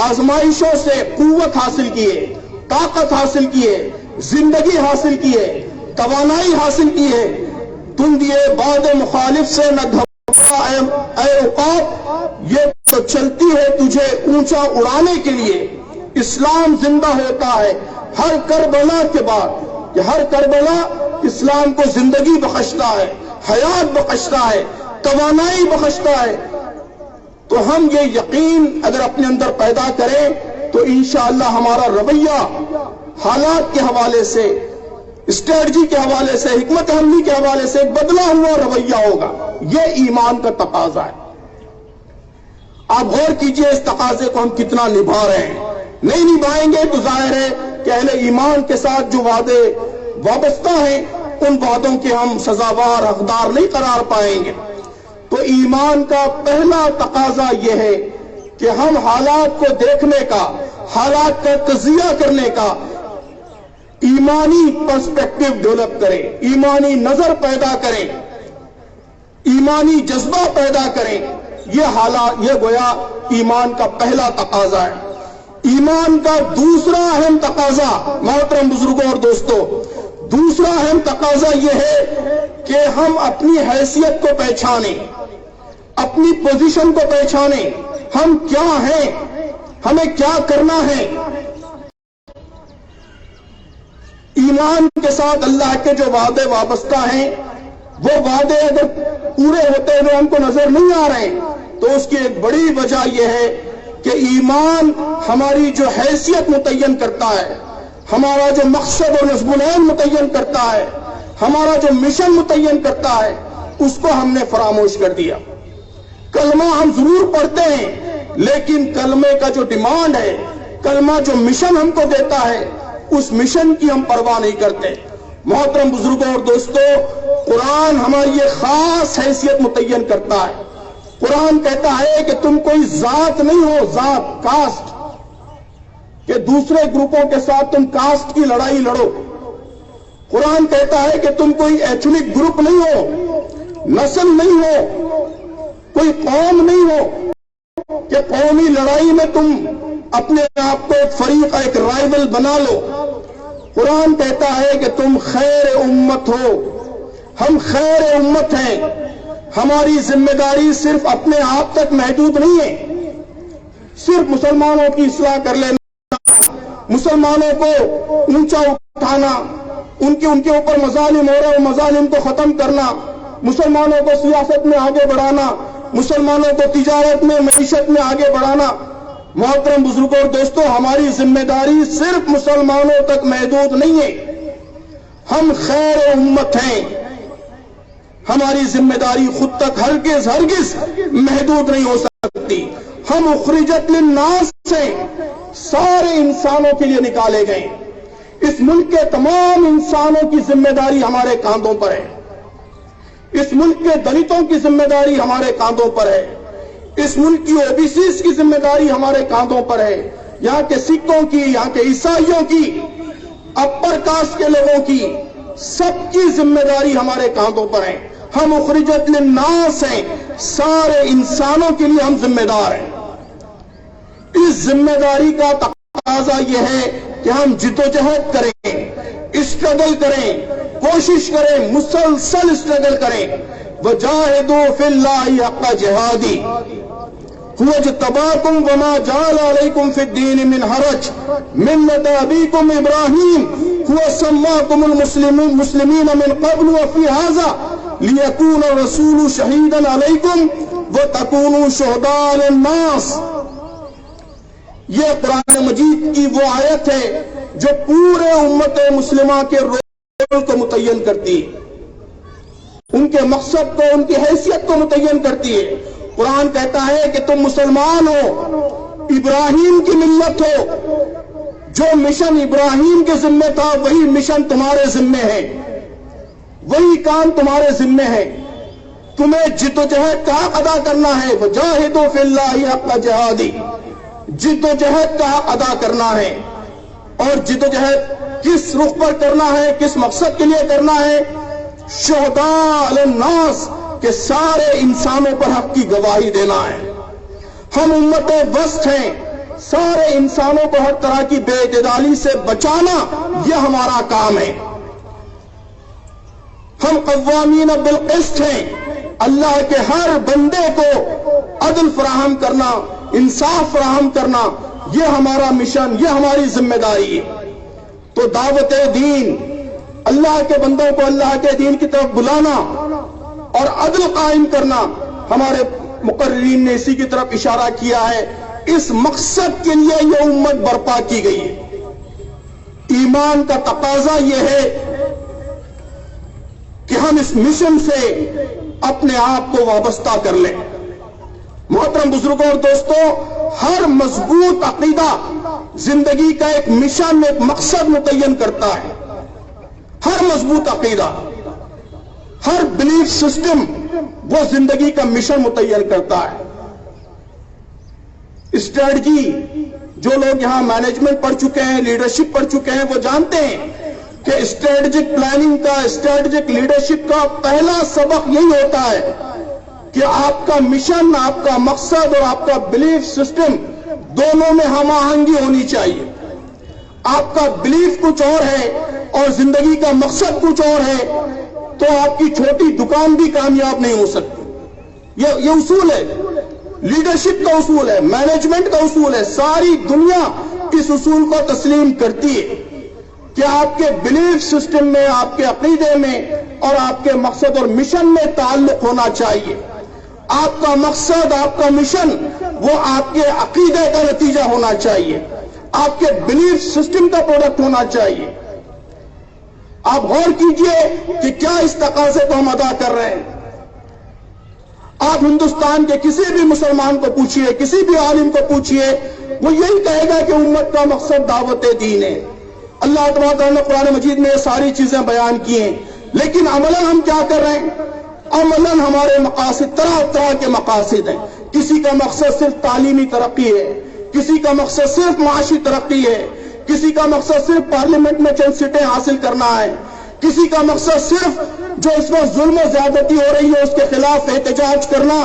آزمائشوں سے قوت حاصل کی ہے، طاقت حاصل کی ہے، زندگی حاصل کی ہے، توانائی حاصل کی ہے۔ تم دیے باد مخالف سے نہ دھبا اے عقاب، یہ تو چلتی ہے تجھے اونچا اڑانے کے لیے۔ اسلام زندہ ہوتا ہے ہر کربلا کے بعد، کہ ہر کربلا اسلام کو زندگی بخشتا ہے، حیات بخشتا ہے، توانائی بخشتا ہے. تو ہم یہ یقین اگر اپنے اندر پیدا کریں تو انشاءاللہ ہمارا رویہ حالات کے حوالے سے، اسٹریٹجی کے حوالے سے، حکمت عملی کے حوالے سے ایک بدلا ہوا رویہ ہوگا. یہ ایمان کا تقاضا ہے. آپ غور کیجئے اس تقاضے کو ہم کتنا نبھا رہے ہیں. نہیں نبھائیں گے تو ظاہر ہے کہ اہل ایمان کے ساتھ جو وعدے وابستہ ہیں ان وعدوں کے ہم سزاوار حقدار نہیں قرار پائیں گے. تو ایمان کا پہلا تقاضا یہ ہے کہ ہم حالات کو دیکھنے کا، حالات کا تجزیہ کرنے کا ایمانی پرسپیکٹو ڈیولپ کریں، ایمانی نظر پیدا کریں، ایمانی جذبہ پیدا کریں. یہ گویا ایمان کا پہلا تقاضا ہے. ایمان کا دوسرا اہم تقاضا محترم بزرگوں اور دوستوں، دوسرا اہم تقاضا یہ ہے کہ ہم اپنی حیثیت کو پہچانیں، اپنی پوزیشن کو پہچانیں. ہم کیا ہیں، ہمیں کیا کرنا ہے. ایمان کے ساتھ اللہ کے جو وعدے وابستہ ہیں وہ وعدے اگر پورے ہوتے ہوئے ہم کو نظر نہیں آ رہے تو اس کی ایک بڑی وجہ یہ ہے کہ ایمان ہماری جو حیثیت متعین کرتا ہے، ہمارا جو مقصد اور نصب العین متعین کرتا ہے، ہمارا جو مشن متعین کرتا ہے، اس کو ہم نے فراموش کر دیا. کلمہ ہم ضرور پڑھتے ہیں لیکن کلمے کا جو ڈیمانڈ ہے، کلمہ جو مشن ہم کو دیتا ہے، اس مشن کی ہم پرواہ نہیں کرتے. محترم بزرگوں اور دوستوں، قرآن ہماری ایک خاص حیثیت متعین کرتا ہے. قرآن کہتا ہے کہ تم کوئی ذات نہیں ہو، ذات، کاسٹ، کہ دوسرے گروپوں کے ساتھ تم کاسٹ کی لڑائی لڑو. قرآن کہتا ہے کہ تم کوئی ایتھنک گروپ نہیں ہو، نسل نہیں ہو، کوئی قوم نہیں ہو کہ قومی لڑائی میں تم اپنے آپ کو ایک فریق، ایک رائیول بنا لو. قرآن کہتا ہے کہ تم خیر امت ہو. ہم خیر امت ہیں. ہماری ذمہ داری صرف اپنے آپ تک محدود نہیں ہے، صرف مسلمانوں کی اصلاح کر لینا، مسلمانوں کو اونچا اٹھانا، ان کے اوپر مظالم ہو رہے مظالم کو ختم کرنا، مسلمانوں کو سیاست میں آگے بڑھانا، مسلمانوں کو تجارت میں، معیشت میں آگے بڑھانا. محترم بزرگوں اور دوستوں، ہماری ذمہ داری صرف مسلمانوں تک محدود نہیں ہے. ہم خیر امت ہیں. ہماری ذمہ داری خود تک ہرگز محدود نہیں ہو سکتی. ہم اخرجت للناس سے سارے انسانوں کے لیے نکالے گئے. اس ملک کے تمام انسانوں کی ذمہ داری ہمارے کاندھوں پر ہے. اس ملک کے دلتوں کی ذمہ داری ہمارے کاندھوں پر ہے. اس ملک کی اوبیسیز کی ذمہ داری ہمارے کاندھوں پر ہے. یہاں کے سکھوں کی، یہاں کے عیسائیوں کی، اپر کاسٹ کے لوگوں کی، سب کی ذمہ داری ہمارے کاندھوں پر ہے. ہم اخرجت للناس ہیں. سارے انسانوں کے لیے ہم ذمہ دار ہیں. اس ذمہ داری کا تقاضا یہ ہے کہ ہم جدوجہد کریں، اسٹرگل کریں، کوشش کریں، مسلسل اسٹرگل کریں. وجاہدوا فی اللہ حق جہادی هو اجتباکم وما جعل علیکم فی الدین من حرج ملت ابیکم ابراہیم هو سماکم المسلمین من قبل وفی هذا لیکون الرسول شہیدا علیکم وتکونوا شہداء للناس. یہ قرآن مجید کی وہ آیت ہے جو پورے امت مسلمہ کے رول کو متعین کرتی ہے، ان کے مقصد کو، ان کی حیثیت کو متعین کرتی ہے. قرآن کہتا ہے کہ تم مسلمان ہو، ابراہیم کی ملت ہو. جو مشن ابراہیم کے ذمہ تھا وہی مشن تمہارے ذمہ ہے، وہی کام تمہارے ذمہ ہے. تمہیں جدوجہد کا حق ادا کرنا ہے. وجاہدوا فی اللہ حق جہادی، جدوجہد کا حق ادا کرنا ہے. اور جدوجہد کس رخ پر کرنا ہے، کس مقصد کے لیے کرنا ہے؟ شہداء للناس، کہ سارے انسانوں پر حق کی گواہی دینا ہے. ہم امت وسط ہیں. سارے انسانوں کو ہر طرح کی بے اعتدالی سے بچانا یہ ہمارا کام ہے. ہم قوامین بالقسط ہیں. اللہ کے ہر بندے کو عدل فراہم کرنا، انصاف فراہم کرنا، یہ ہمارا مشن، یہ ہماری ذمہ داری ہے. تو دعوت دین، اللہ کے بندوں کو اللہ کے دین کی طرف بلانا اور عدل قائم کرنا، ہمارے مقررین نے اسی کی طرف اشارہ کیا ہے۔ اس مقصد کے لیے یہ امت برپا کی گئی ہے۔ ایمان کا تقاضا یہ ہے کہ ہم اس مشن سے اپنے آپ کو وابستہ کر لیں۔ محترم بزرگوں اور دوستوں، ہر مضبوط عقیدہ زندگی کا ایک مشن، ایک مقصد متعین کرتا ہے۔ ہر مضبوط عقیدہ، ہر بلیف سسٹم وہ زندگی کا مشن متعین کرتا ہے۔ اسٹریٹجی، جو لوگ یہاں مینجمنٹ پڑھ چکے ہیں، لیڈرشپ پڑھ چکے ہیں، وہ جانتے ہیں کہ اسٹریٹجک پلاننگ کا، اسٹریٹجک لیڈرشپ کا پہلا سبق یہی ہوتا ہے کہ آپ کا مشن، آپ کا مقصد اور آپ کا بلیف سسٹم دونوں میں ہم آہنگی ہونی چاہیے۔ آپ کا بلیف کچھ اور ہے اور زندگی کا مقصد کچھ اور ہے تو آپ کی چھوٹی دکان بھی کامیاب نہیں ہو سکتی۔ یہ اصول ہے، لیڈرشپ کا اصول ہے، مینجمنٹ کا اصول ہے۔ ساری دنیا اس اصول کو تسلیم کرتی ہے کہ آپ کے بلیف سسٹم میں، آپ کے عقیدے میں اور آپ کے مقصد اور مشن میں تعلق ہونا چاہیے۔ آپ کا مقصد، آپ کا مشن وہ آپ کے عقیدے کا نتیجہ ہونا چاہیے، آپ کے بلیف سسٹم کا پروڈکٹ ہونا چاہیے۔ آپ غور کیجئے کہ کیا اس تقاضے کو ہم ادا کر رہے ہیں۔ آپ ہندوستان کے کسی بھی مسلمان کو پوچھئے، کسی بھی عالم کو پوچھئے، وہ یہی کہے گا کہ امت کا مقصد دعوت دین ہے۔ اللہ تبارک و تعالیٰ نے قرآن مجید میں یہ ساری چیزیں بیان کی ہیں، لیکن عملاً ہم کیا کر رہے ہیں؟ عملاً ہمارے مقاصد طرح طرح کے مقاصد ہیں۔ کسی کا مقصد صرف تعلیمی ترقی ہے، کسی کا مقصد صرف معاشی ترقی ہے، کسی کا مقصد صرف پارلیمنٹ میں چند سیٹیں حاصل کرنا ہے، کسی کا مقصد صرف جو اس وقت ظلم و زیادتی ہو رہی ہے اس کے خلاف احتجاج کرنا،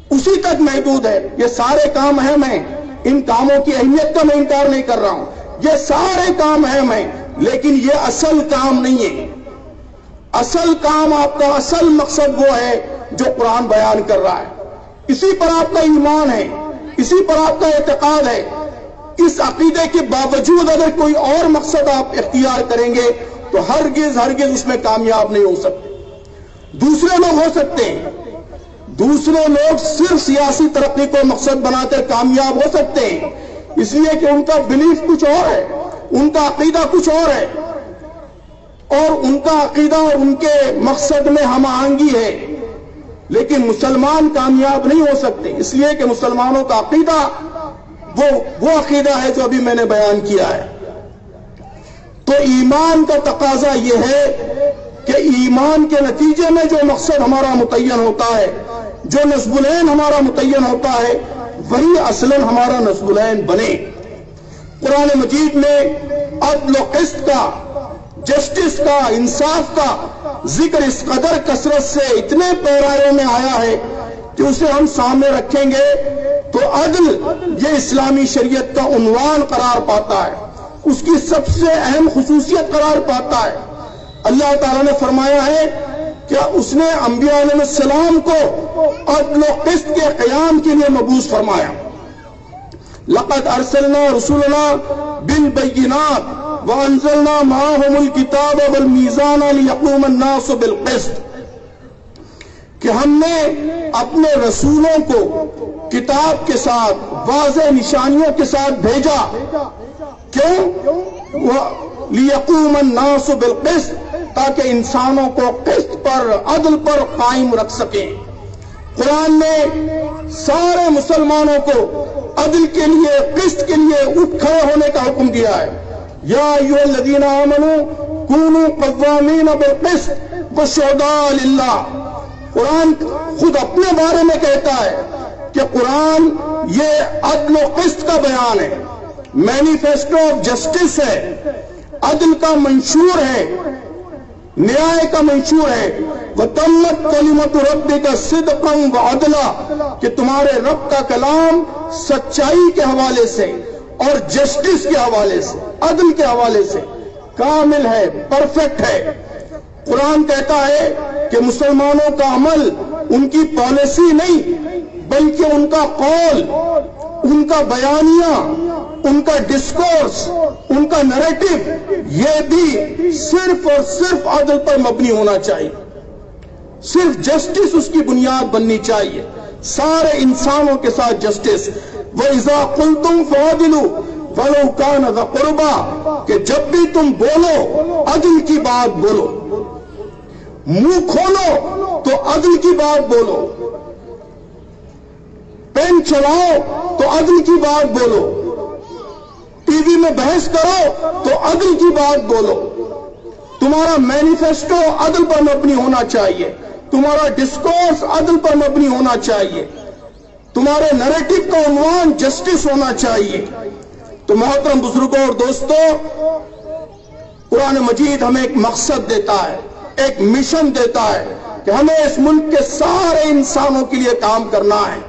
اسی تک محدود ہے۔ یہ سارے کام اہم ہیں، ان کاموں کی اہمیت کا میں انکار نہیں کر رہا ہوں، یہ سارے کام اہم ہیں، لیکن یہ اصل کام نہیں ہے۔ اصل کام، آپ کا اصل مقصد وہ ہے جو قرآن بیان کر رہا ہے، اسی پر آپ کا ایمان ہے، اسی پر آپ کا اعتقاد ہے۔ اس عقیدے کے باوجود اگر کوئی اور مقصد آپ اختیار کریں گے تو ہرگز اس میں کامیاب نہیں ہو سکتے۔ دوسرے لوگ ہو سکتے ہیں، دوسرے لوگ صرف سیاسی ترقی کو مقصد بنا کر کامیاب ہو سکتے ہیں، اس لیے کہ ان کا بلیف کچھ اور ہے، ان کا عقیدہ کچھ اور ہے، اور ان کا عقیدہ اور ان کے مقصد میں ہم آہنگی ہے، لیکن مسلمان کامیاب نہیں ہو سکتے، اس لیے کہ مسلمانوں کا عقیدہ وہ عقیدہ ہے جو ابھی میں نے بیان کیا ہے۔ تو ایمان کا تقاضا یہ ہے کہ ایمان کے نتیجے میں جو مقصد ہمارا متعین ہوتا ہے، جو نصب العین ہمارا متعین ہوتا ہے، وہی اصلاً ہمارا نصب العین بنے۔ قرآن مجید میں عدل و قسط کا، جسٹس کا، انصاف کا ذکر اس قدر کثرت سے اتنے پیرایوں میں آیا ہے کہ اسے ہم سامنے رکھیں گے تو عدل یہ اسلامی شریعت کا عنوان قرار پاتا ہے، اس کی سب سے اہم خصوصیت قرار پاتا ہے۔ اللہ تعالیٰ نے فرمایا ہے کہ اس نے انبیاء علیہ السلام کو عدل و قسط کے قیام کے لیے مبعوث فرمایا۔ لقد ارسلنا رسولنا بالبینات وانزلنا معهم الکتاب والمیزان لیقوم الناس بالقسط، کہ ہم نے اپنے رسولوں کو کتاب کے ساتھ، واضح نشانیوں کے ساتھ بھیجا۔ کیوں؟ لیقوم الناس بالقسط، تاکہ انسانوں کو قسط پر، عدل پر قائم رکھ سکیں۔ قرآن نے سارے مسلمانوں کو عدل کے لیے، قسط کے لیے اٹھ کھڑے ہونے کا حکم دیا ہے۔ یا ایھا الذین آمنوا کونوا قوامین بالقسط وشہداء للہ۔ قرآن خود اپنے بارے میں کہتا ہے کہ قرآن یہ عدل و قسط کا بیان ہے، مینیفیسٹو آف جسٹس ہے، عدل کا منشور ہے، نیائے کا منشور ہے۔ وَتَمَّتْ كَلِمَةُ رَبِّكَ صِدْقًا وَعَدْلًا، کہ تمہارے رب کا کلام سچائی کے حوالے سے اور جسٹس کے حوالے سے، عدل کے حوالے سے کامل ہے، پرفیکٹ ہے۔ قرآن کہتا ہے کہ مسلمانوں کا عمل ان کی پالیسی نہیں، بلکہ ان کا قول، ان کا بیانیہ، ان کا ڈسکورس، ان کا نیریٹو، یہ بھی صرف اور صرف عدل پر مبنی ہونا چاہیے۔ صرف جسٹس اس کی بنیاد بننی چاہیے، سارے انسانوں کے ساتھ جسٹس۔ وَإِذَا قُلْتُمْ فَعَدِلُوا وَلَوْ كَانَ ذَا قُرْبَىٰ، کہ جب بھی تم بولو عدل کی بات بولو، منہ کھولو تو عدل کی بات بولو، پین چلاؤ تو عدل کی بات بولو، ٹی وی میں بحث کرو تو عدل کی بات بولو، تمہارا مینیفیسٹو عدل پر مبنی ہونا چاہیے، تمہارا ڈسکورس عدل پر مبنی ہونا چاہیے، تمہارے نیریٹو کا عنوان جسٹس ہونا چاہیے۔ تو محترم بزرگوں اور دوستو، قرآن مجید ہمیں ایک مقصد دیتا ہے، ایک مشن دیتا ہے کہ ہمیں اس ملک کے سارے انسانوں کے لیے کام کرنا ہے،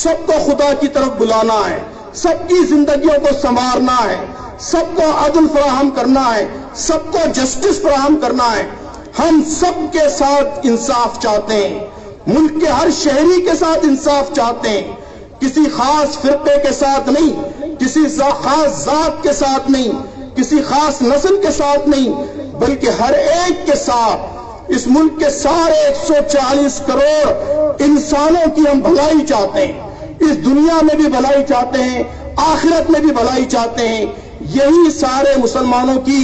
سب کو خدا کی طرف بلانا ہے، سب کی زندگیوں کو سنوارنا ہے، سب کو عدل فراہم کرنا ہے، سب کو جسٹس فراہم کرنا ہے۔ ہم سب کے ساتھ انصاف چاہتے ہیں، ملک کے ہر شہری کے ساتھ انصاف چاہتے ہیں، کسی خاص فرقے کے ساتھ نہیں، کسی خاص ذات کے ساتھ نہیں، کسی خاص نسل کے ساتھ نہیں، بلکہ ہر ایک کے ساتھ، اس ملک کے سارے 140 کروڑ انسانوں کی ہم بھلائی چاہتے ہیں، اس دنیا میں بھی بھلائی چاہتے ہیں، آخرت میں بھی بھلائی چاہتے ہیں۔ یہی سارے مسلمانوں کی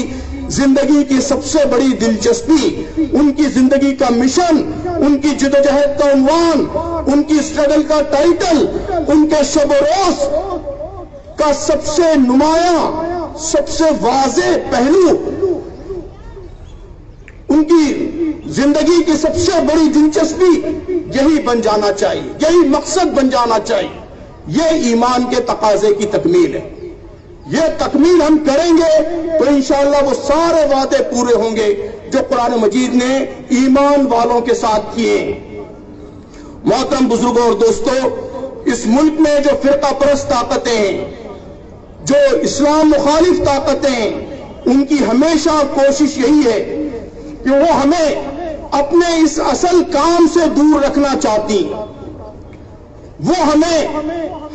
زندگی کی سب سے بڑی دلچسپی، ان کی زندگی کا مشن، ان کی جدوجہد کا عنوان، ان کی اسٹرگل کا ٹائٹل، ان کے شب و روز کا سب سے نمایاں، سب سے واضح پہلو، ان کی زندگی کی سب سے بڑی دلچسپی یہی بن جانا چاہیے، یہی مقصد بن جانا چاہیے۔ یہ ایمان کے تقاضے کی تکمیل ہے۔ یہ تکمیل ہم کریں گے تو انشاءاللہ وہ سارے وعدے پورے ہوں گے جو قرآن مجید نے ایمان والوں کے ساتھ کیے ہیں۔ محترم بزرگوں اور دوستو، اس ملک میں جو فرقہ پرست طاقتیں ہیں، جو اسلام مخالف طاقتیں ہیں، ان کی ہمیشہ کوشش یہی ہے کہ وہ ہمیں اپنے اس اصل کام سے دور رکھنا چاہتی ہیں۔ وہ ہمیں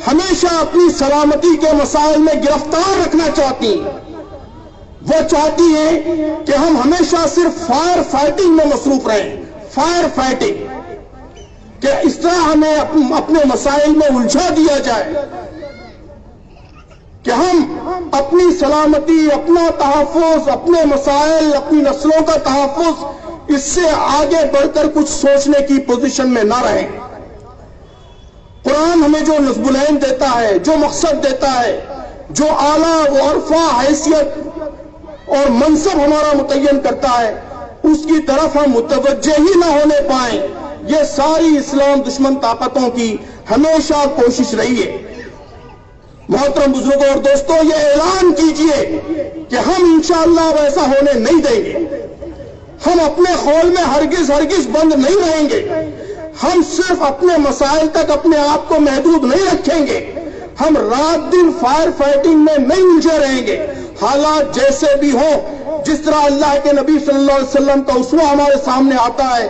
ہمیشہ اپنی سلامتی کے مسائل میں گرفتار رکھنا چاہتی ہیں۔ وہ چاہتی ہیں کہ ہم ہمیشہ صرف فائر فائٹنگ میں مصروف رہیں، فائر فائٹنگ، کہ اس طرح ہمیں اپنے مسائل میں الجھا دیا جائے کہ ہم اپنی سلامتی، اپنا تحفظ، اپنے مسائل، اپنی نسلوں کا تحفظ، اس سے آگے بڑھ کر کچھ سوچنے کی پوزیشن میں نہ رہیں۔ قرآن ہمیں جو نصب العین دیتا ہے، جو مقصد دیتا ہے، جو اعلیٰ و عرفہ حیثیت اور منصب ہمارا متعین کرتا ہے، اس کی طرف ہم متوجہ ہی نہ ہونے پائیں، یہ ساری اسلام دشمن طاقتوں کی ہمیشہ کوشش رہی ہے۔ محترم بزرگوں اور دوستو، یہ اعلان کیجئے کہ ہم انشاءاللہ ویسا ہونے نہیں دیں گے۔ ہم اپنے خول میں ہرگز بند نہیں رہیں گے۔ ہم صرف اپنے مسائل تک اپنے آپ کو محدود نہیں رکھیں گے۔ ہم رات دن فائر فائٹنگ میں نہیں الجھے رہیں گے۔ حالات جیسے بھی ہوں، جس طرح اللہ کے نبی صلی اللہ علیہ وسلم کا اسوہ ہمارے سامنے آتا ہے،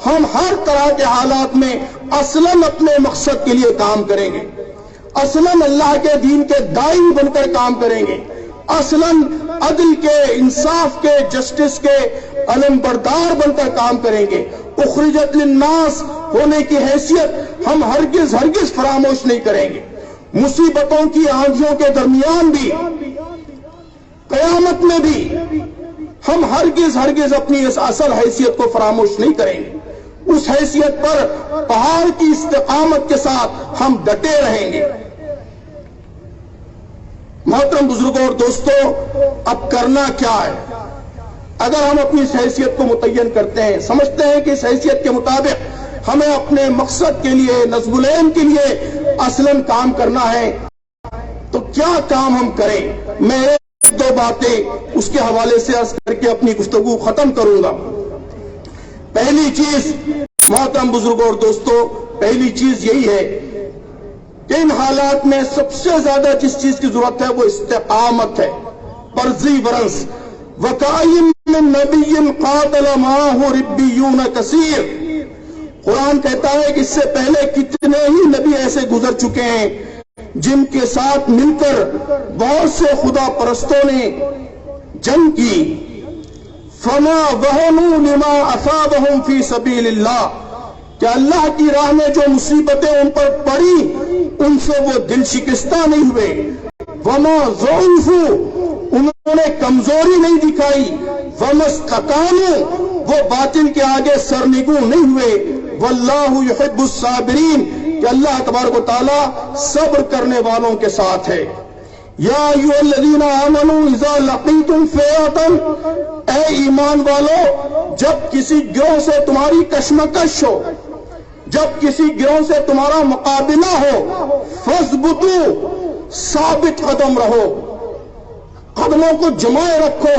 ہم ہر طرح کے حالات میں اصلاً اپنے مقصد کے لیے کام کریں گے، اصلاً اللہ کے دین کے داعی بن کر کام کریں گے، اصلاً عدل کے، انصاف کے، جسٹس کے علم بردار بن کر کام کریں گے۔ اخرجت للناس ہونے کی حیثیت ہم ہرگز فراموش نہیں کریں گے۔ مصیبتوں کی آندھیوں کے درمیان بھی، قیامت میں بھی ہم ہرگز اپنی اس اصل حیثیت کو فراموش نہیں کریں گے۔ اس حیثیت پر پہاڑ کی استقامت کے ساتھ ہم ڈٹے رہیں گے۔ محترم بزرگوں اور دوستو، اب کرنا کیا ہے؟ اگر ہم اپنی اس حیثیت کو متعین کرتے ہیں، سمجھتے ہیں کہ اس حیثیت کے مطابق ہمیں اپنے مقصد کے لیے، نصب العین کے لیے اصلاً کام کرنا ہے، تو کیا کام ہم کریں؟ میں ایک دو باتیں اس کے حوالے سے عرض کر کے اپنی گفتگو ختم کروں گا۔ پہلی چیز، محترم بزرگوں اور دوستو، پہلی چیز یہی ہے کہ ان حالات میں سب سے زیادہ جس چیز کی ضرورت ہے وہ استقامت ہے، پرزیورنس۔ وَكَأَيٍّ مِّن نَّبِيٍّ قَاتَلَ مَعَهُ رِبِّيُّونَ كَثِيرٌ، قرآن کہتا ہے کہ اس سے پہلے کتنے ہی نبی ایسے گزر چکے ہیں جن کے ساتھ مل کر بہت سے خدا پرستوں نے جنگ کی۔ فَمَا وَهَنُوا لِمَا أَصَابَهُمْ فِي سَبِيلِ اللَّهِ، کہ اللہ کی راہ میں جو مصیبتیں ان پر پڑی ان سے وہ دل شکستہ نہیں ہوئے. وما ضعفوا، انہوں نے کمزوری نہیں دکھائی. وما استقاموا، وہ باطل کے آگے سرنگوں نہیں ہوئے. واللہ یحب الصابرین، کہ اللہ تبارک و تعالی صبر کرنے والوں کے ساتھ ہے. یا ایھا الذین آمنوا اذا لقیتم فئۃ، اے ایمان والو جب کسی گروہ سے تمہاری کشمکش ہو، جب کسی گروہ سے تمہارا مقابلہ ہو، فاثبتوا، ثابت قدم رہو، قدموں کو جمائے رکھو،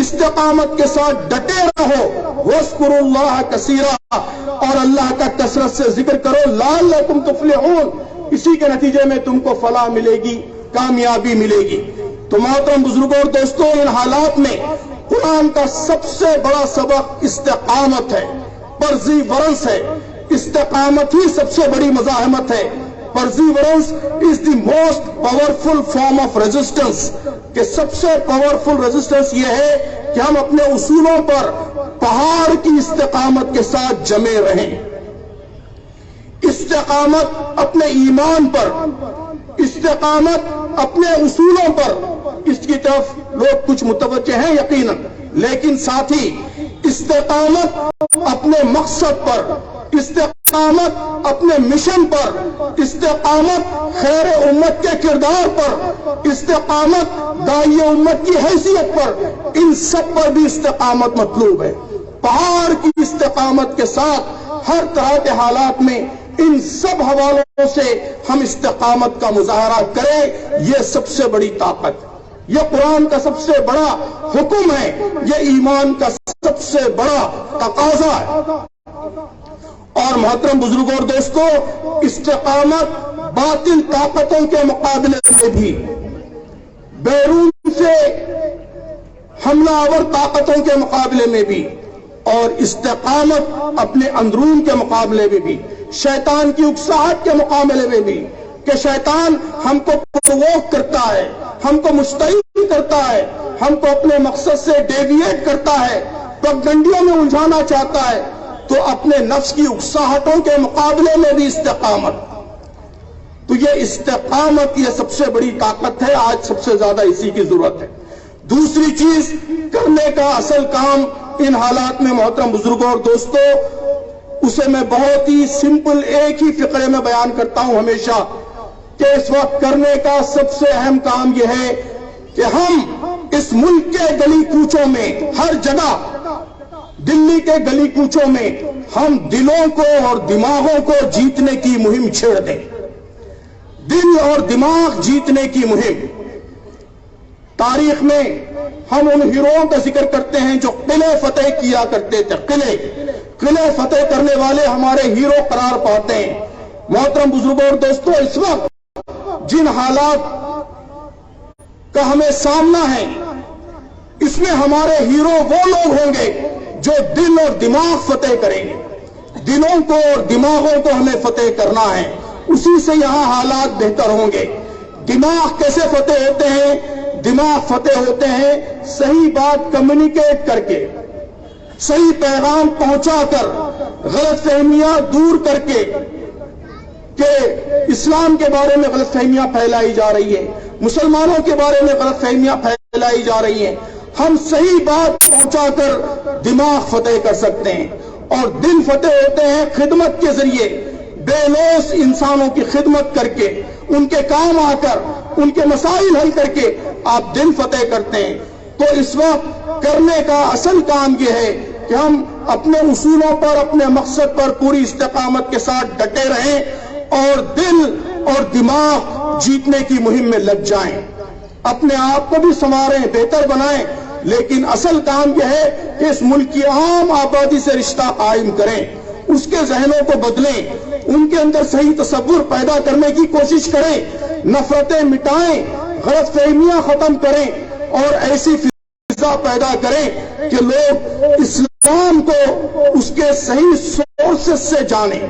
استقامت کے ساتھ ڈٹے رہو. واذکروا اللہ کثیرا، اور اللہ کا کثرت سے ذکر کرو. لعلکم تفلحون، اسی کے نتیجے میں تم کو فلاح ملے گی، کامیابی ملے گی. تو محترم بزرگوں اور دوستوں، ان حالات میں قرآن کا سب سے بڑا سبق استقامت ہے، پرزیورنس ہے. استقامت ہی سب سے بڑی مزاحمت ہے. Perseverance is the most powerful form of resistance, کہ سب سے پاورفل ریزسٹنس یہ ہے کہ ہم اپنے اصولوں پر پہاڑ کی استقامت کے ساتھ جمے رہیں. استقامت اپنے ایمان پر، استقامت اپنے اصولوں پر، اس کی طرف لوگ کچھ متوجہ ہیں یقیناً، لیکن ساتھ ہی استقامت اپنے مقصد پر، استقامت اپنے مشن پر، استقامت خیر امت کے کردار پر، استقامت داعی امت کی حیثیت پر، ان سب پر بھی استقامت مطلوب ہے. پہاڑ کی استقامت کے ساتھ ہر طرح کے حالات میں ان سب حوالوں سے ہم استقامت کا مظاہرہ کریں. یہ سب سے بڑی طاقت، یہ قرآن کا سب سے بڑا حکم ہے، یہ ایمان کا سب سے بڑا تقاضا ہے. اور محترم بزرگوں اور دوستوں، استقامت باطل طاقتوں کے مقابلے میں بھی، بیرون سے حملہ آور طاقتوں کے مقابلے میں بھی، اور استقامت اپنے اندرون کے مقابلے میں بھی، شیطان کی اکساہٹ کے مقابلے میں بھی، کہ شیطان ہم کو پرووک کرتا ہے، ہم کو مستعد کرتا ہے، ہم کو اپنے مقصد سے ڈیویٹ کرتا ہے، پگڈنڈیوں میں الجھانا چاہتا ہے. تو اپنے نفس کی اکساہٹوں کے مقابلے میں بھی استقامت. تو یہ استقامت، یہ سب سے بڑی طاقت ہے. آج سب سے زیادہ اسی کی ضرورت ہے. دوسری چیز کرنے کا اصل کام ان حالات میں محترم بزرگوں اور دوستوں، اسے میں بہت ہی سمپل ایک ہی فقرے میں بیان کرتا ہوں ہمیشہ، کہ اس وقت کرنے کا سب سے اہم کام یہ ہے کہ ہم اس ملک کے گلی کوچوں میں، ہر جگہ دلی کے گلی کوچوں میں، ہم دلوں کو اور دماغوں کو جیتنے کی مہم چھیڑ دیں. دل اور دماغ جیتنے کی مہم. تاریخ میں ہم ان ہیروؤں کا ذکر کرتے ہیں جو قلعے فتح کیا کرتے تھے. قلعے فتح کرنے والے ہمارے ہیرو قرار پاتے ہیں. محترم بزرگوں اور دوستوں، اس وقت جن حالات کا ہمیں سامنا ہے، اس میں ہمارے ہیرو وہ لوگ ہوں گے جو دل اور دماغ فتح کریں گے. دلوں کو اور دماغوں کو ہمیں فتح کرنا ہے، اسی سے یہاں حالات بہتر ہوں گے. دماغ کیسے فتح ہوتے ہیں؟ دماغ فتح ہوتے ہیں صحیح بات کمیونیکیٹ کر کے، صحیح پیغام پہنچا کر، غلط فہمیاں دور کر کے، کہ اسلام کے بارے میں غلط فہمیاں پھیلائی جا رہی ہیں، مسلمانوں کے بارے میں غلط فہمیاں پھیلائی جا رہی ہیں. ہم صحیح بات پہنچا کر دماغ فتح کر سکتے ہیں. اور دل فتح ہوتے ہیں خدمت کے ذریعے، بے لوث انسانوں کی خدمت کر کے، ان کے کام آ کر، ان کے مسائل حل کر کے آپ دل فتح کرتے ہیں. تو اس وقت کرنے کا اصل کام یہ ہے کہ ہم اپنے اصولوں پر، اپنے مقصد پر پوری استقامت کے ساتھ ڈٹے رہیں اور دل اور دماغ جیتنے کی مہم میں لگ جائیں. اپنے آپ کو بھی سنواریں، بہتر بنائیں، لیکن اصل کام یہ ہے کہ اس ملک کی عام آبادی سے رشتہ قائم کریں، اس کے ذہنوں کو بدلیں، ان کے اندر صحیح تصور پیدا کرنے کی کوشش کریں، نفرتیں مٹائیں، غلط فہمیاں ختم کریں، اور ایسی فضا پیدا کریں کہ لوگ اسلام کو اس کے صحیح سورسز سے جانیں.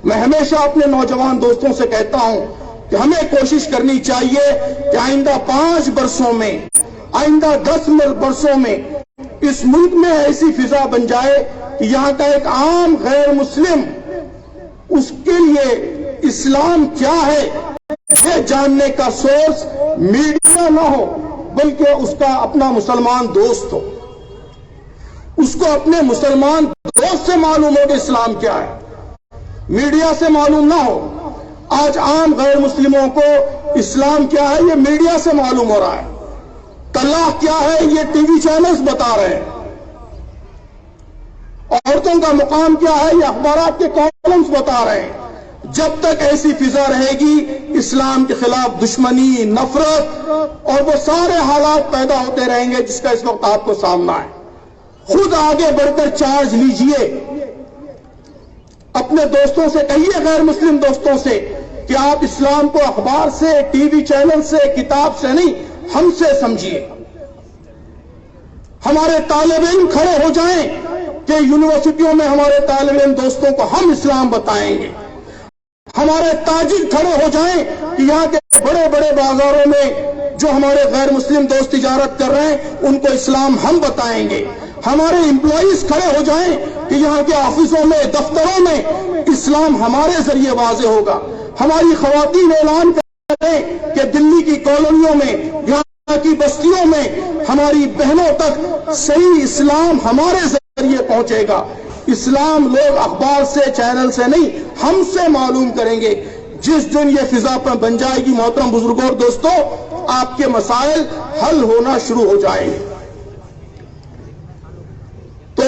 میں ہمیشہ اپنے نوجوان دوستوں سے کہتا ہوں کہ ہمیں کوشش کرنی چاہیے کہ آئندہ 5 برسوں میں، آئندہ 10 برسوں میں اس ملک میں ایسی فضا بن جائے کہ یہاں کا ایک عام غیر مسلم اس کے لیے اسلام کیا ہے یہ جاننے کا سورس میڈیا نہ ہو، بلکہ اس کا اپنا مسلمان دوست ہو، اس کو اپنے مسلمان دوست سے معلوم ہو کہ اسلام کیا ہے، میڈیا سے معلوم نہ ہو۔ آج عام غیر مسلموں کو اسلام کیا ہے یہ میڈیا سے معلوم ہو رہا ہے، طلاق کیا ہے یہ ٹی وی چینلز بتا رہے ہیں، عورتوں کا مقام کیا ہے یہ اخبارات کے کالمز بتا رہے ہیں۔ جب تک ایسی فضا رہے گی اسلام کے خلاف دشمنی، نفرت اور وہ سارے حالات پیدا ہوتے رہیں گے جس کا اس وقت آپ کو سامنا ہے۔ خود آگے بڑھ کر چارج لیجئے، اپنے دوستوں سے کہیے، غیر مسلم دوستوں سے، کہ آپ اسلام کو اخبار سے، ٹی وی چینل سے، کتاب سے نہیں، ہم سے سمجھیے۔ ہمارے طالب علم کھڑے ہو جائیں کہ یونیورسٹیوں میں ہمارے طالب علم دوستوں کو ہم اسلام بتائیں گے، ہمارے تاجر کھڑے ہو جائیں کہ یہاں کے بڑے بڑے بازاروں میں جو ہمارے غیر مسلم دوست تجارت کر رہے ہیں ان کو اسلام ہم بتائیں گے، ہمارے امپلائیز کھڑے ہو جائیں کہ یہاں کے آفسوں میں، دفتروں میں اسلام ہمارے ذریعے واضح ہوگا، ہماری خواتین اعلان کریں کہ دلی کی کالونیوں میں، یہاں کی بستیوں میں ہماری بہنوں تک صحیح اسلام ہمارے ذریعے پہنچے گا۔ اسلام لوگ اخبار سے، چینل سے نہیں، ہم سے معلوم کریں گے۔ جس دن یہ فضا پر بن جائے گی محترم بزرگوں اور دوستوں، آپ کے مسائل حل ہونا شروع ہو جائیں گے۔ تو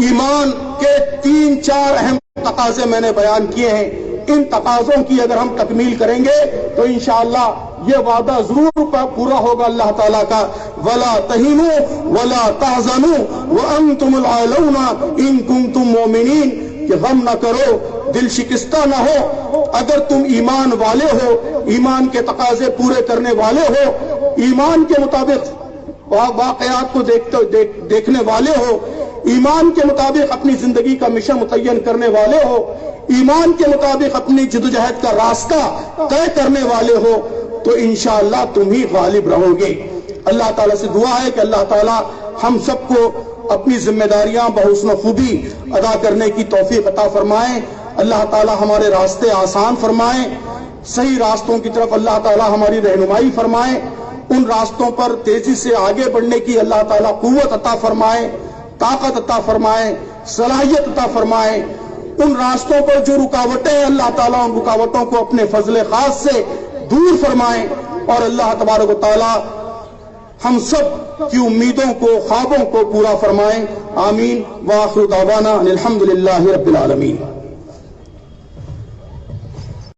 ایمان کے 3-4 اہم تقاضے میں نے بیان کیے ہیں، ان تقاضوں کی اگر ہم تکمیل کریں گے تو انشاءاللہ یہ وعدہ ضرور پورا ہوگا اللہ تعالیٰ کا، وَلَا تَهِنُوا وَلَا تَحْزَنُوا وَأَنْتُمُ الْأَعْلَوْنَ إِن كُنتُم مُؤْمِنِينَ، کہ غم نہ کرو، دل شکستہ نہ ہو، اگر تم ایمان والے ہو، ایمان کے تقاضے پورے کرنے والے ہو، ایمان کے مطابق واقعات کو دیکھنے والے ہو، ایمان کے مطابق اپنی زندگی کا مشن متعین کرنے والے ہو، ایمان کے مطابق اپنی جدوجہد کا راستہ طے کرنے والے ہو، تو انشاءاللہ تم ہی غالب رہو گے۔ اللہ تعالیٰ سے دعا ہے کہ اللہ تعالیٰ ہم سب کو اپنی ذمہ داریاں بحسن و خوبی ادا کرنے کی توفیق عطا فرمائیں، اللہ تعالیٰ ہمارے راستے آسان فرمائیں، صحیح راستوں کی طرف اللہ تعالیٰ ہماری رہنمائی فرمائیں، ان راستوں پر تیزی سے آگے بڑھنے کی اللہ تعالیٰ قوت عطا فرمائیں، طاقت عطا فرمائیں، صلاحیت عطا فرمائیں، ان راستوں پر جو رکاوٹیں ہیں اللہ تعالیٰ ان رکاوٹوں کو اپنے فضل خاص سے دور فرمائیں، اور اللہ تبارک و تعالیٰ ہم سب کی امیدوں کو، خوابوں کو پورا فرمائیں۔ آمین۔ وآخر دعوانا الحمدللہ رب العالمین۔